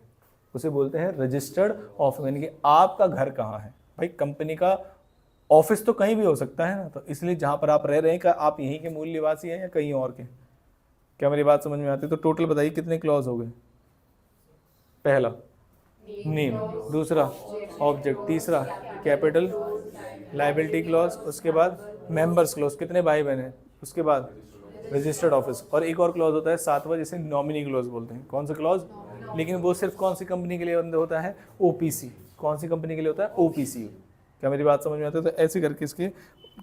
उसे बोलते हैं रजिस्टर्ड ऑफिस। यानी कि आपका घर कहाँ है भाई? कंपनी का ऑफिस तो कहीं भी हो सकता है ना, तो इसलिए जहाँ पर आप रह रहे हैं क्या आप यहीं के मूल निवासी हैं या कहीं और के? क्या मेरी बात समझ में आती है? तो टोटल बताइए कितने क्लॉज हो गए? पहला नेम, दूसरा ऑब्जेक्ट, तीसरा कैपिटल, लाइबिलिटी क्लॉज, उसके बाद मेंबर्स क्लॉज, कितने भाई बहन हैं, उसके बाद रजिस्टर्ड ऑफिस, और एक और क्लॉज होता है सातवां जिसे नॉमिनी क्लॉज बोलते हैं। कौन सा क्लॉज? लेकिन वो सिर्फ कौन सी कंपनी के लिए होता है? ओपीसी। कौन सी कंपनी के लिए होता है? ओपीसी। क्या मेरी बात समझ में आती है? तो ऐसे करके इसके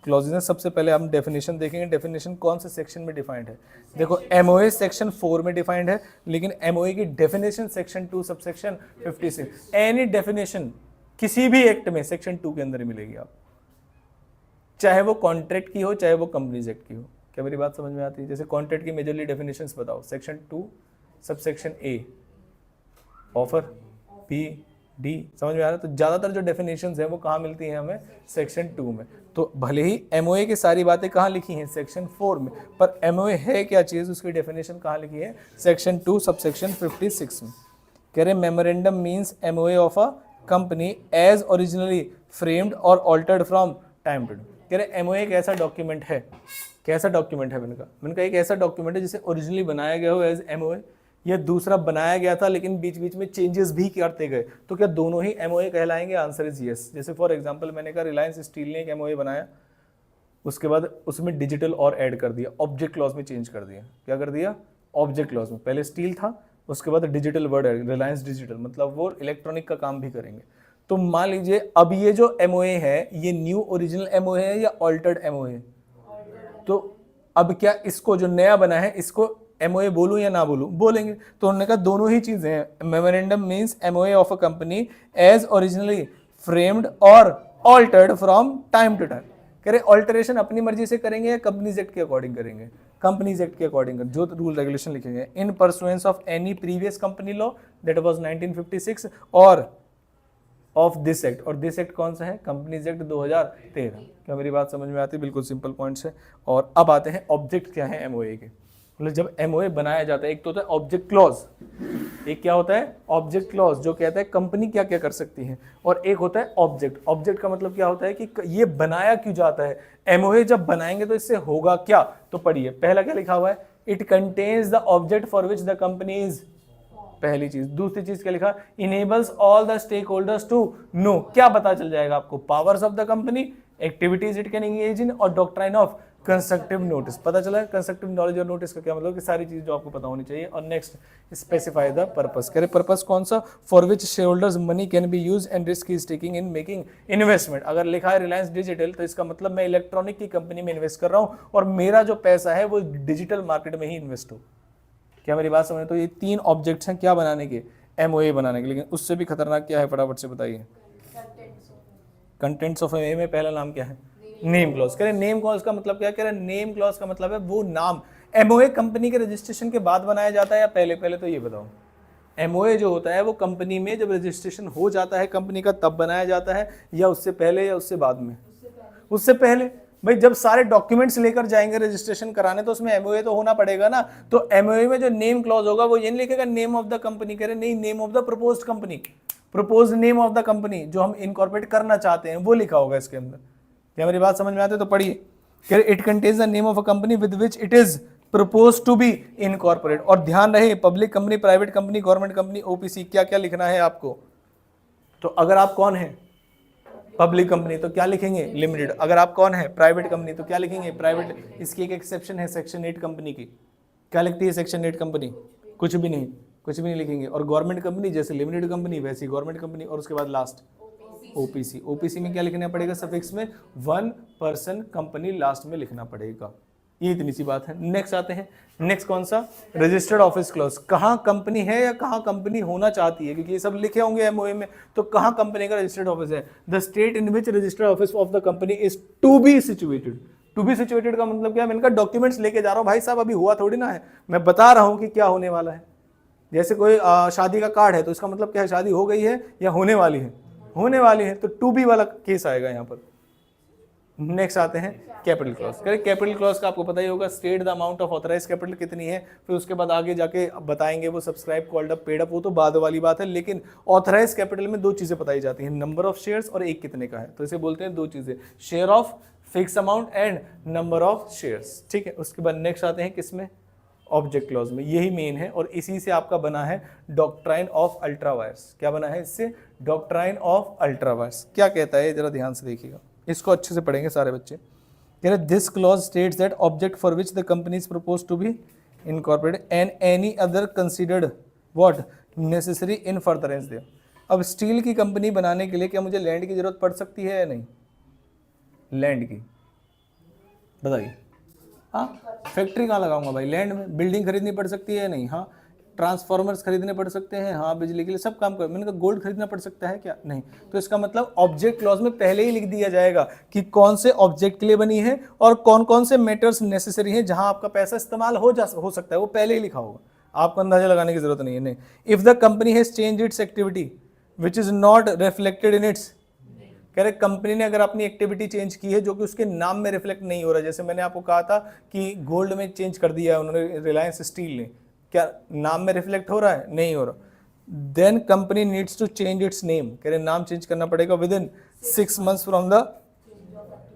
क्लॉजेज हैं। सबसे पहले हम डेफिनेशन देखेंगे। डेफिनेशन कौन से सेक्शन में डिफाइंड है? देखो एमओए सेक्शन 4 में डिफाइंड है, लेकिन एमओए की definition section 2 subsection 56। Any definition किसी भी एक्ट में सेक्शन 2 के अंदर ही मिलेगी आप, चाहे वो कॉन्ट्रैक्ट की हो चाहे वो कंपनीज एक्ट की हो। क्या मेरी बात समझ में आती है? जैसे कॉन्ट्रैक्ट की मेजरली डेफिनेशंस बताओ। सेक्शन 2 सबसेक्शन ए, ऑफर, बी, डी, समझ में आ रहा है? तो ज़्यादातर जो डेफिनेशंस हैं वो कहाँ मिलती हैं हमें? सेक्शन 2 में। तो भले ही एमओए की सारी बातें कहाँ लिखी हैं? सेक्शन 4 में, पर एमओए है क्या चीज़, उसकी डेफिनेशन कहाँ लिखी है? सेक्शन 2 सबसेक्शन 56 में। कह रहे memorandum means MOA of a company as originally framed और altered from time to time. कह रहे एमओए एक ऐसा डॉक्यूमेंट है। कैसा डॉक्यूमेंट है? मैंने कहा एक ऐसा डॉक्यूमेंट है जिसे ओरिजिनली बनाया गया हो एज एमओए, या दूसरा बनाया गया था लेकिन बीच बीच में चेंजेस भी करते गए, तो क्या दोनों ही एमओए कहलाएंगे? Answer is yes. जैसे फॉर एग्जांपल मैंने कहा रिलायंस स्टील ने एक एमओए बनाया, उसके बाद उसमें डिजिटल और ऐड कर दिया, ऑब्जेक्ट क्लॉज में चेंज कर दिया। क्या कर दिया? ऑब्जेक्ट क्लॉज में। पहले स्टील था, उसके बाद डिजिटल वर्ड है, रिलायंस डिजिटल, मतलब वो इलेक्ट्रॉनिक का काम भी करेंगे। तो मान लीजिए अब ये जो एमओए है ये न्यू ओरिजिनल एमओए है या ऑल्टर्ड एमओए है? तो अब क्या इसको जो नया बना है इसको एमओए बोलूं या ना बोलूं? बोलेंगे। तो उन्होंने कहा दोनों ही चीजें हैं। Memorandum means MOA of a company as originally framed और altered from time to time. कह रहे ऑल्टरेशन अपनी मर्जी से करेंगे या कंपनीज एक्ट के अकॉर्डिंग करेंगे? कंपनीज एक्ट के अकॉर्डिंग, जो रूल रेगुलेशन लिखेंगे in pursuance of any previous company law that was 1956 और ऑफ दिस एक्ट। और दिस एक्ट कौन सा है? Companies act 2013। क्या मेरी बात समझ में आती है? बिल्कुल सिंपल पॉइंट्स है। और अब आते हैं ऑब्जेक्ट क्या है एमओए के। मतलब जब एमओए बनाया जाता है, एक तो होता है ऑब्जेक्ट क्लॉज, एक क्या होता है? ऑब्जेक्ट क्लॉज, जो कहता है कंपनी क्या क्या कर सकती है, और एक होता है ऑब्जेक्ट। ऑब्जेक्ट का मतलब क्या होता है कि ये बनाया क्यों जाता है, एमओए जब बनाएंगे तो इससे होगा क्या। तो पढ़िए पहला क्या लिखा हुआ है? It contains the object for which the company is, पहली चीज। दूसरी चीज क्या लिखा? Enables all the stakeholders to know, क्या पता चल जाएगा आपको? Powers of the company, activities it can engage in, और डॉक्ट्राइन ऑफ कंस्ट्रक्टिव नोटिस। पता चला है कंस्ट्रक्टिव नॉलेज और नोटिस का क्या मतलब? कि सारी चीज जो आपको पता होनी चाहिए। और नेक्स्ट स्पेसिफाई द पर्पस। कह रहे पर्पस कौन सा? For which share holders money can be use and risk is taking in making investment. अगर लिखा है रिलायंस डिजिटल तो इसका मतलब मैं इलेक्ट्रॉनिक की कंपनी में इन्वेस्ट कर रहा हूं और मेरा जो पैसा है वो डिजिटल मार्केट में ही इन्वेस्ट हो। क्या मेरी बात समझ? तो ये 3 ऑब्जेक्ट्स हैं क्या बनाने के? एमओए बनाने के। लेकिन उससे भी खतरनाक क्या है, फटाफट से बताइए। कंटेंट्स ऑफ एमओए में पहला नाम क्या है? Name clause. कह रहे नेम क्लॉज का मतलब क्या? कह रहे नेम क्लॉज का मतलब है वो नाम। एमओए कंपनी के रजिस्ट्रेशन के बाद बनाया जाता है या पहले? पहले तो ये बताओ। एमओए जो होता है वो कंपनी में जब रजिस्ट्रेशन हो जाता है कंपनी का तब बनाया जाता है, या उससे पहले या उससे बाद में? उससे पहले। भाई जब सारे डॉक्यूमेंट्स लेकर जाएंगे रजिस्ट्रेशन कराने तो उसमें एमओए तो होना पड़ेगा ना। तो एमओए में जो नेम क्लॉज होगा वो ये नहीं लिखेगा नेम ऑफ द कंपनी, कह रहे नहीं, name of the proposed company, proposed name of the company जो हम इनकॉर्पोरेट करना चाहते हैं वो लिखा होगा इसके अंदर। क्या मेरी बात समझ में आती है? तो पढ़िए। कह रहे it contains the name of a company with which it is propose to be incorporate. और ध्यान रहे public company, private company, government company, OPC, क्या क्या लिखना है आपको। तो अगर आप कौन है? पब्लिक कंपनी, तो क्या लिखेंगे? लिमिटेड। अगर आप कौन है? प्राइवेट कंपनी, तो क्या लिखेंगे? प्राइवेट। इसकी एक एक्सेप्शन है सेक्शन 8 कंपनी की। क्या लिखती है सेक्शन 8 कंपनी? कुछ भी नहीं, कुछ भी नहीं लिखेंगे। और गवर्नमेंट कंपनी जैसे लिमिटेड कंपनी वैसी गवर्नमेंट कंपनी। और उसके बाद लास्ट ओपीसी। ओपीसी में क्या लिखना पड़ेगा? सफिक्स में 1 पर्सन कंपनी लास्ट में लिखना पड़ेगा। ये इतनी सी बात है। नेक्स्ट आते हैं। नेक्स्ट कौन सा? Registered office clause. कहाँ कंपनी है या कहाँ कंपनी होना चाहती है, क्योंकि ये सब लिखे होंगे एमओए में। तो कहाँ कंपनी का रजिस्टर्ड ऑफिस है? The state in which registered office of the company is to be situated. To be situated का मतलब क्या है? मैंने कहा डॉक्यूमेंट्स लेके जा रहा हूँ भाई साहब, अभी हुआ थोड़ी ना है, मैं बता रहा हूँ कि क्या होने वाला है। जैसे कोई शादी का कार्ड है तो इसका मतलब क्या है? शादी हो गई है या होने वाली है? होने वाली है। तो टू बी वाला केस आएगा यहाँ पर। नेक्स्ट आते हैं कैपिटल क्लॉज। कैपिटल क्लॉज का आपको पता ही होगा, state the amount of authorise capital कितनी है, फिर उसके बाद आगे जाके बताएंगे वो subscribe, called up, paid up, वो तो बाद वाली बात है। लेकिन ऑथराइज कैपिटल में 2 चीजें बताई जाती हैं, नंबर ऑफ शेयर्स और एक कितने का है। तो इसे बोलते हैं 2 चीजें, share of fix amount and number of shares. ठीक है। उसके बाद नेक्स्ट आते हैं किसमें? ऑब्जेक्ट क्लॉज में, यही मेन है और इसी से आपका बना है डॉक्ट्राइन ऑफ अल्ट्रा वायर्स। क्या बना है इससे? Doctrine of ultra vires. क्या कहता है जरा ध्यान से देखिएगा, इसको अच्छे से पढ़ेंगे सारे बच्चे। कह रहे this clause states that object for which the company is propose to be incorporated and any other considered what necessary in furtherance there. अब स्टील की कंपनी बनाने के लिए क्या मुझे लैंड की जरूरत पड़ सकती है या नहीं? लैंड की बताइए। हाँ, फैक्ट्री कहाँ लगाऊंगा भाई? लैंड में। बिल्डिंग खरीदनी पड़ सकती है या नहीं? हाँ। ट्रांसफार्मर्स खरीदने पड़ सकते हैं, हाँ, बिजली के लिए सब काम कर। मैंने कहा गोल्ड खरीदना पड़ सकता है क्या? नहीं। तो इसका मतलब ऑब्जेक्ट क्लॉज में पहले ही लिख दिया जाएगा कि कौन से ऑब्जेक्ट के लिए बनी है और कौन कौन से मेटर्स नेसेसरी हैं जहां आपका पैसा इस्तेमाल हो सकता है, वो पहले ही लिखा होगा, आपको अंदाजा लगाने की जरूरत नहीं है। नहीं, if the company has change it's activity which is not reflected in its, कह रहे कंपनी ने अगर अपनी एक्टिविटी चेंज की है जो कि उसके नाम में रिफ्लेक्ट नहीं हो रहा, जैसे मैंने आपको कहा था कि गोल्ड में चेंज कर दिया है उन्होंने, रिलायंस स्टील ने, क्या नाम में रिफ्लेक्ट हो रहा है? नहीं हो रहा। Then company needs to change its name, कह रहे नाम चेंज करना पड़ेगा within 6 months from the,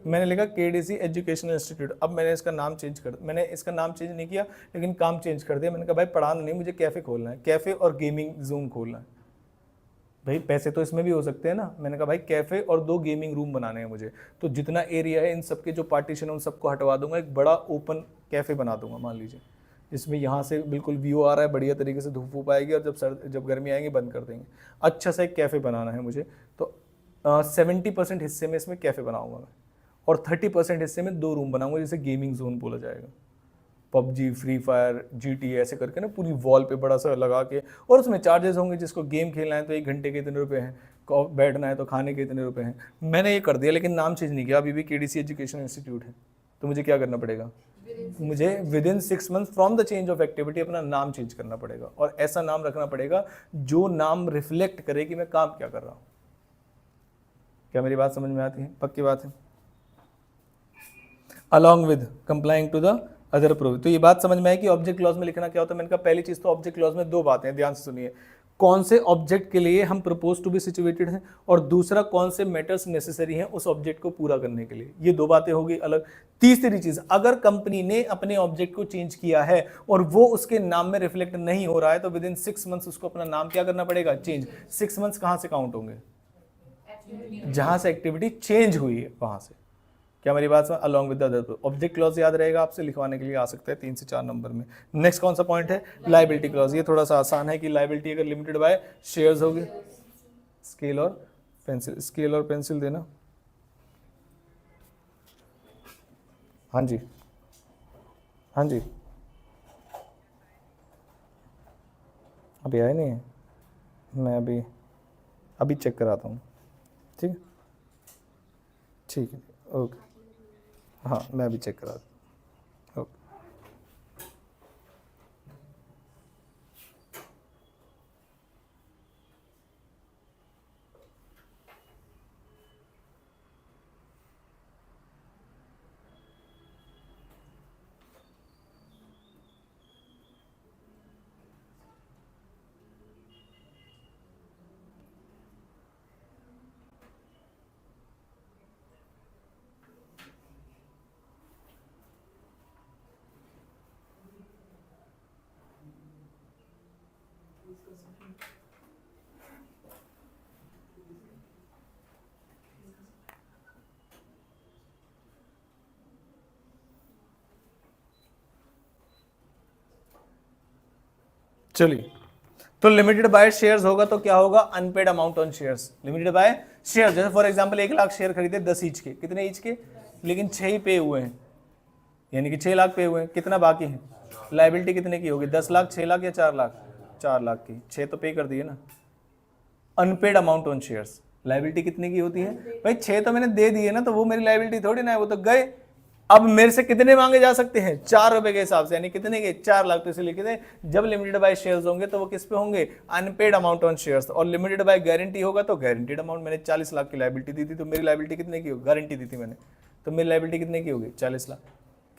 मैंने लिखा केडीसी एजुकेशनल इंस्टीट्यूट। अब मैंने इसका नाम चेंज नहीं किया लेकिन काम चेंज कर दिया। मैंने कहा भाई पढ़ाना नहीं, मुझे कैफे खोलना है, कैफे और गेमिंग जोन खोलना है। भाई पैसे तो इसमें भी हो सकते हैं ना। मैंने कहा भाई कैफे और 2 गेमिंग रूम बनाने हैं मुझे, तो जितना एरिया है इन सबके जो पार्टीशन है उन सबको हटवा दूंगा, एक बड़ा ओपन कैफे बना दूंगा मान लीजिए, जिसमें यहाँ से बिल्कुल व्यू आ रहा है, बढ़िया तरीके से धूप वूप आएगी और जब गर्मी आएंगी बंद कर देंगे। अच्छा सा एक कैफे बनाना है मुझे, तो 70% हिस्से में इसमें कैफे बनाऊंगा मैं और 30% हिस्से में 2 रूम बनाऊंगा, जिसे गेमिंग जोन बोला जाएगा। पबजी, फ्री फायर, जीटी ऐसे करके ना पूरी वॉल पे बड़ा सा लगा के, और उसमें चार्जेस होंगे, जिसको गेम खेलना है तो 1 घंटे के इतने रुपए हैं, बैठना है तो खाने के इतने रुपए हैं। मैंने ये कर दिया लेकिन नाम चेंज नहीं किया, अभी भी केडीसी एजुकेशन इंस्टीट्यूट है। तो मुझे क्या करना पड़ेगा? मुझे with in 6 months from the change of activity अपना नाम चेंज करना पड़ेगा और ऐसा नाम रखना पड़ेगा जो नाम रिफ्लेक्ट करे कि मैं काम क्या कर रहा हूँ। क्या मेरी बात समझ में आती है? पक्की बात है। Along with complying to the other provision. तो ये बात समझ में आई कि ऑब्जेक्ट क्लॉज में लिखना क्या होता है। मैंने कहा पहली चीज तो ऑब्जेक्ट क्लॉज में 2 बातें हैं, ध्यान से सुनिए। कौन से ऑब्जेक्ट के लिए हम प्रपोज टू बी सिचुएटेड हैं और दूसरा कौन से मैटर्स नेसेसरी हैं उस ऑब्जेक्ट को पूरा करने के लिए। ये 2 बातें होगी अलग। तीसरी चीज, अगर कंपनी ने अपने ऑब्जेक्ट को चेंज किया है और वो उसके नाम में रिफ्लेक्ट नहीं हो रहा है तो विद इन 6 months उसको अपना नाम क्या करना पड़ेगा? चेंज। 6 months कहां से काउंट होंगे? जहां से एक्टिविटी चेंज हुई है वहां से। क्या मेरी बात समझ? Along with the other object clause याद रहेगा आपसे, लिखवाने के लिए आ सकता है 3 से 4 नंबर में। नेक्स्ट कौन सा पॉइंट है? Liability clause. ये थोड़ा सा आसान है कि लायबिलिटी अगर लिमिटेड बाय शेयर्स होगी, स्केल और पेंसिल देना। हाँ जी, हाँ जी, अभी आए नहीं है, मैं अभी चेक कराता हूँ। ठीक है, ठीक है, ओके। हाँ, मैं अभी चेक करा दूँ। ओके, चलिए, तो लिमिटेड बाय शेयर्स होगा तो क्या होगा? Unpaid amount on shares. Limited by share, जैसे फॉर एग्जांपल 1 लाख शेयर खरीदे 10 ईच के, कितने ईच के? लेकिन 6 ही पे हुए हैं, यानी कि 6 लाख पे हुए हैं, कितना बाकी है? लायबिलिटी कितने की होगी? 10 लाख, 6 लाख या 4 लाख? 4 लाख की। 6 तो पे कर दिए ना। Unpaid amount on shares, liability कितने की होती है भाई? 6 तो मैंने दे दिए ना, तो वो मेरी लायबिलिटी थोड़ी ना है, वो तो गए। अब मेरे से कितने मांगे जा सकते हैं? 4 रुपए के हिसाब से, यानी कितने के? 4 लाख। तो इसलिए कितने? जब लिमिटेड बाय शेयर्स होंगे तो वो किस पे होंगे? Unpaid amount on shares. और लिमिटेड बाय गारंटी होगा तो गारंटीड अमाउंट। मैंने 40 लाख की लायबिलिटी दी थी तो मेरी लायबिलिटी कितने की होगी? गारंटी दी थी मैंने, तो मेरी लायबिलिटी कितने की होगी? 40 लाख।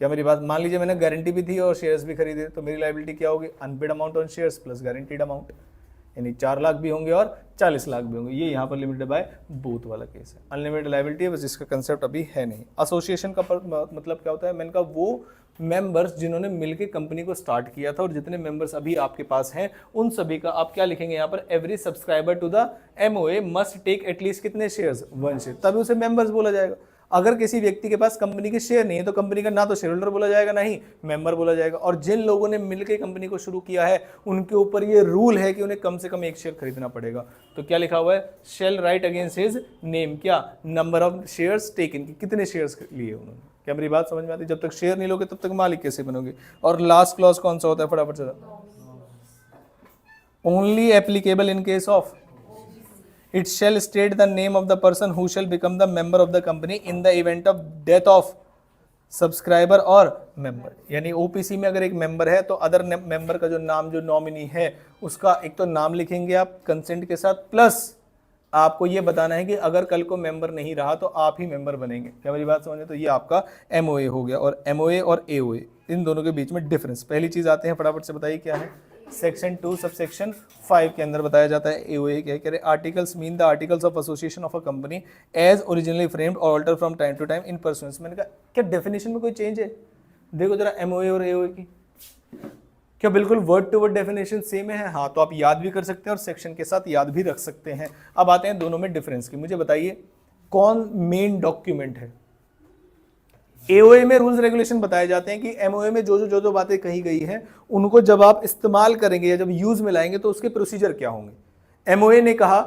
क्या मेरी बात? मान लीजिए मैंने गारंटी भी दी और शेयर्स भी खरीदे, तो मेरी लायबिलिटी क्या होगी? Unpaid amount on shares plus guaranteed amount, यानी 4 लाख भी होंगे और 40 लाख भी होंगे। ये यहाँ पर लिमिटेड बाय बोथ वाला केस है। अनलिमिटेड लायबिलिटी है, बस इसका कंसेप्ट अभी है नहीं। एसोसिएशन का मतलब क्या होता है? मैंने कहा वो मेंबर्स जिन्होंने मिलकर कंपनी को स्टार्ट किया था और जितने मेंबर्स अभी आपके पास हैं उन सभी का आप क्या लिखेंगे यहाँ पर, every subscriber to the MOA must take at least कितने शेयर्स, 1 शेयर, तभी उसे मेंबर्स बोला जाएगा। अगर किसी व्यक्ति के पास कंपनी के शेयर नहीं है तो कंपनी का ना तो शेयर होल्डर बोला जाएगा ना ही मेंबर बोला जाएगा। और जिन लोगों ने मिलकर कंपनी को शुरू किया है उनके ऊपर ये रूल है कि उन्हें कम से कम 1 शेयर खरीदना पड़ेगा। तो क्या लिखा हुआ है, shall write against his name, क्या, नंबर ऑफ शेयर्स टेकन, कितने शेयर्स लिए उन्होंने। क्या मेरी बात समझ में आती है? जब तक शेयर नहीं लोगे तब तक मालिक कैसे बनोगे। और लास्ट क्लॉज कौन सा होता है, फटाफट से, only applicable in case of, it shall state the name of the person who shall become the member of the company in the event of death of subscriber और मेंबर। यानी OPC में अगर एक मेंबर है तो other member का जो नाम, जो नॉमिनी है उसका एक तो नाम लिखेंगे आप कंसेंट के साथ, प्लस आपको ये बताना है कि अगर कल को मेंबर नहीं रहा तो आप ही मेंबर बनेंगे। क्या मेरी बात समझे? तो ये आपका एमओए हो गया। और एमओए और एओए इन दोनों के बीच में डिफरेंस, पहली चीज आते हैं, फटाफट से बताइए क्या है। सेक्शन 2 सबसेक्शन 5 के अंदर बताया जाता है एओए क्या कह रहे, articles mean the articles of association of a company as originally framed और alter from time to time in pursuance. मैंने कहा क्या डेफिनेशन में कोई चेंज है? देखो जरा एमओए और एओए की, क्या बिल्कुल word to word definition same है? हाँ, तो आप याद भी कर सकते हैं और सेक्शन के साथ याद भी रख सकते हैं। अब आते हैं दोनों में डिफरेंस की। मुझे बताइए कौन मेन डॉक्यूमेंट है? एओए में रूल्स रेगुलेशन बताए जाते हैं कि एमओए में जो बातें कही गई हैं उनको जब आप इस्तेमाल करेंगे या जब यूज में लाएंगे तो उसके प्रोसीजर क्या होंगे। एमओए ने कहा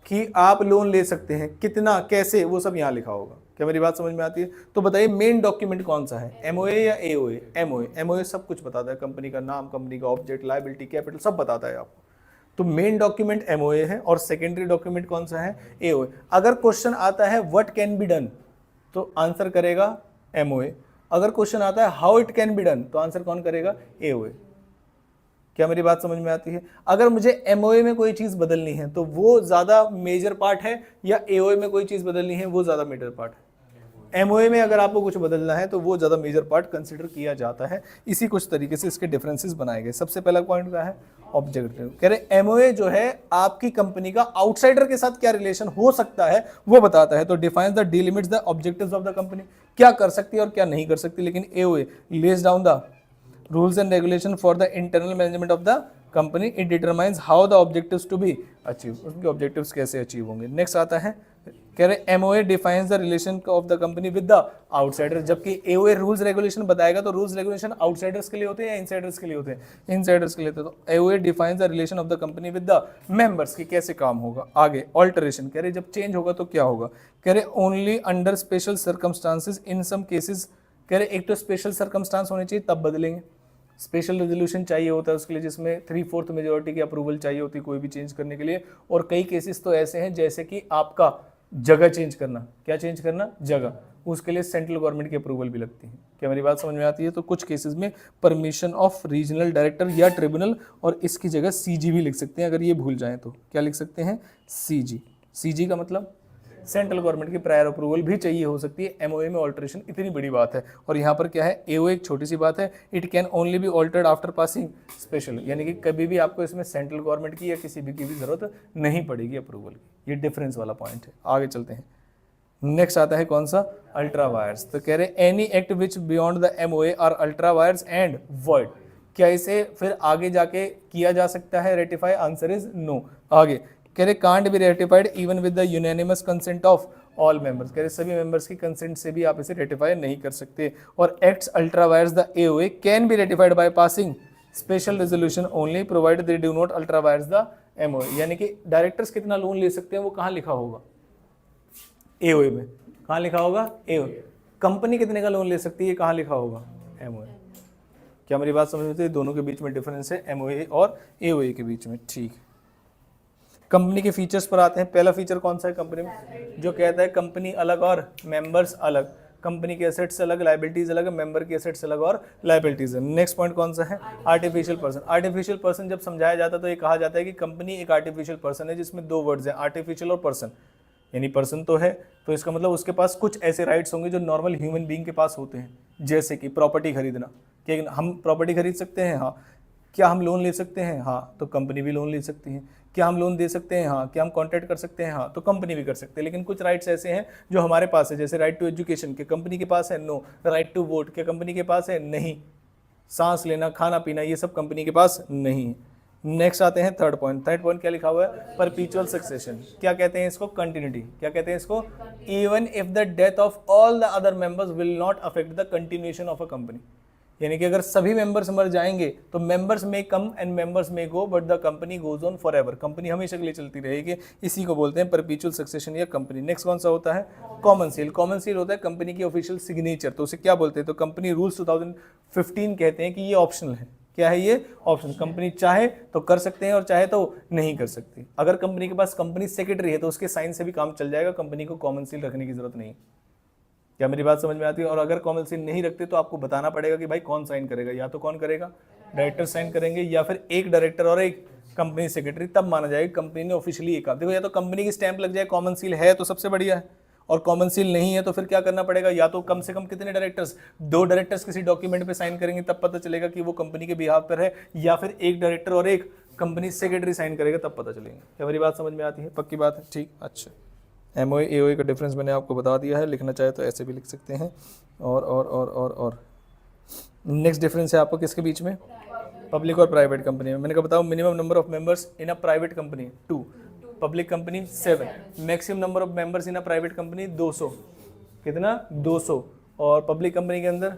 कि आप लोन ले सकते हैं, कितना, कैसे, वो सब यहाँ लिखा होगा। क्या मेरी बात समझ में आती है? तो बताइए मेन डॉक्यूमेंट कौन सा है, एमओए या एओए? एमओए। एमओए सब कुछ बताता है, कंपनी का नाम, कंपनी का ऑब्जेक्ट, लायबिलिटी, कैपिटल सब बताता है आपको। तो मेन डॉक्यूमेंट एमओए है और सेकेंडरी डॉक्यूमेंट कौन सा है, एओए। अगर क्वेश्चन आता है व्हाट कैन बी डन तो आंसर करेगा एमओए। अगर क्वेश्चन आता है how it can be done तो आंसर कौन करेगा, एओए। क्या मेरी बात समझ में आती है? अगर मुझे एमओए में कोई चीज बदलनी है तो वो ज्यादा मेजर पार्ट है या एओए में कोई चीज बदलनी है वो ज्यादा मेजर पार्ट है? एमओए में अगर आपको कुछ बदलना है तो वो ज्यादा मेजर पार्ट कंसिडर किया जाता है। इसी कुछ तरीके से इसके डिफरेंसेस बनाए गए। सबसे पहला पॉइंट क्या है, ऑब्जेक्टिव। कह रहे एमओए जो है आपकी कंपनी का आउटसाइडर के साथ क्या रिलेशन हो सकता है वो बताता है। तो defines the delimits the objectives of the company, क्या कर सकती है और क्या नहीं कर सकती। लेकिन AOA lays down the rules and regulation for the internal management of the company, it determines how the objectives to be achieve, उनके ऑब्जेक्टिव्स कैसे अचीव होंगे। नेक्स्ट आता है, कह रहे MOA defines the relation of the company with the outsider, जबकि AOA rules regulation बताएगा। तो रूल्स रेगुलेशन आउटसाइडर्स के लिए होते हैं या इनसाइडर्स के लिए होते हैं? इनसाइडर्स के लिए। तो AOA defines the relation of the company with the members की कैसे काम होगा। आगे ऑल्टरेशन, कह रहे जब चेंज होगा तो क्या होगा। कह रहे only under special circumstances in some cases. कह रहे एक तो स्पेशल सर्कमस्टांस होने चाहिए तब बदलेंगे। स्पेशल रेजोल्यूशन चाहिए होता है उसके लिए जिसमें 3/4 मेजोरिटी की अप्रूवल चाहिए होती है कोई भी चेंज करने के लिए। और कई केसेस तो ऐसे हैं जैसे कि आपका जगह चेंज करना, क्या चेंज करना, जगह, उसके लिए सेंट्रल गवर्नमेंट की अप्रूवल भी लगती है। क्या मेरी बात समझ में आती है? तो कुछ केसेस में परमिशन ऑफ रीजनल डायरेक्टर या ट्रिब्यूनल, और इसकी जगह सीजी भी लिख सकते हैं अगर ये भूल जाएं तो। क्या लिख सकते हैं, सीजी। सीजी का मतलब सेंट्रल गवर्नमेंट की प्रायर अप्रूवल भी चाहिए हो सकती है। एमओए में ऑल्टरेशन इतनी बड़ी बात है। और यहाँ पर क्या है, एओए एक छोटी सी बात है, it can only be altered after passing special, यानी कि कभी भी आपको इसमें सेंट्रल गवर्नमेंट की या किसी भी की भी जरूरत नहीं पड़ेगी अप्रूवल की। ये डिफरेंस वाला पॉइंट है। आगे चलते हैं। नेक्स्ट आता है कौन सा, अल्ट्रा वायर्स। तो कह रहे any act which beyond the MOA are ultra vires and void. क्या इसे फिर आगे जाके किया जा सकता है रेटिफाई? Answer is no. आगे कह रहे can't be ratified even with the unanimous consent of all members. कह रहे सभी मेंबर्स की कंसेंट से भी आप इसे रेटिफाई नहीं कर सकते। और acts ultra vires the AOA can be ratified by passing special resolution only provided they do not ultra vires the MOA. यानी कि डायरेक्टर्स कितना लोन ले सकते हैं वो कहाँ लिखा होगा, एओए में। कहाँ लिखा होगा, एओए। कंपनी कितने का लोन ले सकती है कहाँ लिखा होगा, एमओए। क्या मेरी बात समझ में आती है? दोनों के बीच में डिफरेंस है एमओए और एओए के बीच में। ठीक, कंपनी के फीचर्स पर आते हैं। पहला फीचर कौन सा है कंपनी में, जो कहता है कंपनी अलग और मेंबर्स अलग। कंपनी के एसेट्स अलग, लायबिलिटीज अलग, मेंबर के एसेट्स अलग और लायबिलिटीज। नेक्स्ट पॉइंट कौन सा है, आर्टिफिशियल पर्सन। आर्टिफिशियल पर्सन जब समझाया जाता है तो ये कहा जाता है कि कंपनी एक आर्टिफिशियल पर्सन है जिसमें दो वर्ड्स हैं, आर्टिफिशियल और पर्सन। यानी पर्सन तो है तो इसका मतलब उसके पास कुछ ऐसे राइट्स होंगे जो नॉर्मल ह्यूमन बीइंग के पास होते हैं, जैसे कि प्रॉपर्टी खरीदना। क्या हम प्रॉपर्टी खरीद सकते हैं? हाँ। क्या हम लोन ले सकते हैं? हाँ। तो कंपनी भी लोन ले सकती है। क्या हम लोन दे सकते हैं? हाँ। क्या हम कॉन्ट्रैक्ट कर सकते हैं? हाँ। तो कंपनी भी कर सकते हैं, लेकिन कुछ राइट्स ऐसे हैं जो हमारे पास है, जैसे राइट टू एजुकेशन, क्या कंपनी के पास है? नो। राइट टू वोट, क्या कंपनी के पास है? नहीं। सांस लेना, खाना पीना, ये सब कंपनी के पास नहीं है। नेक्स्ट आते हैं थर्ड पॉइंट। थर्ड पॉइंट क्या लिखा हुआ है? परपीचुअल सक्सेशन। क्या कहते हैं इसको? कंटिन्यूटी। क्या कहते हैं इसको? Even if the death of all the other members will not affect the continuation of a company. यानी कि अगर सभी मेंबर्स मर जाएंगे तो मेंबर्स में कम and members may go, but the company goes on forever एवर। कंपनी हमेशा के लिए चलती रहेगी, इसी को बोलते हैं परपीचुअल सक्सेशन या कंपनी। नेक्स्ट कौन सा होता है? Common seal. कॉमन सील होता है कंपनी की ऑफिशियल सिग्नेचर। तो उसे क्या बोलते हैं? तो कंपनी रूल्स 2015 कहते हैं कि ये ऑप्शनल है। क्या है ये? ऑप्शन। कंपनी चाहे तो कर सकते हैं और चाहे तो नहीं कर सकती। अगर कंपनी के पास कंपनी सेक्रेटरी है तो उसके साइन से भी काम चल जाएगा, कंपनी को कॉमन सील रखने की जरूरत नहीं। क्या मेरी बात समझ में आती है? और अगर कॉमन सील नहीं रखते तो आपको बताना पड़ेगा कि भाई कौन साइन करेगा। या तो कौन करेगा? डायरेक्टर साइन करेंगे, या फिर एक डायरेक्टर और एक कंपनी सेक्रेटरी, तब माना जाएगा कंपनी ने ऑफिशियली एक। देखो, या तो कंपनी की स्टैंप लग जाए, कॉमन सील है तो सबसे बढ़िया है, और कॉमन सील नहीं है तो फिर क्या करना पड़ेगा? या तो कम से कम कितने डायरेक्टर्स? 2 डायरेक्टर्स किसी डॉक्यूमेंट पे साइन करेंगे, तब पता चलेगा कि वो कंपनी के बिहाफ पर है, या फिर एक डायरेक्टर और एक कंपनी सेक्रेटरी साइन करेगा, तब पता चलेगा। क्या मेरी बात समझ में आती है? पक्की बात है? ठीक। अच्छा, एमओए एओए का डिफरेंस मैंने आपको बता दिया है, लिखना चाहे तो ऐसे भी लिख सकते हैं। और नेक्स्ट डिफरेंस है आपको किसके बीच में? पब्लिक और प्राइवेट कंपनी में। मैंने कहा बताओ, minimum number of members in a private company 2, public company 7, maximum number of members in a private company 200। कितना? 200। और पब्लिक कंपनी के अंदर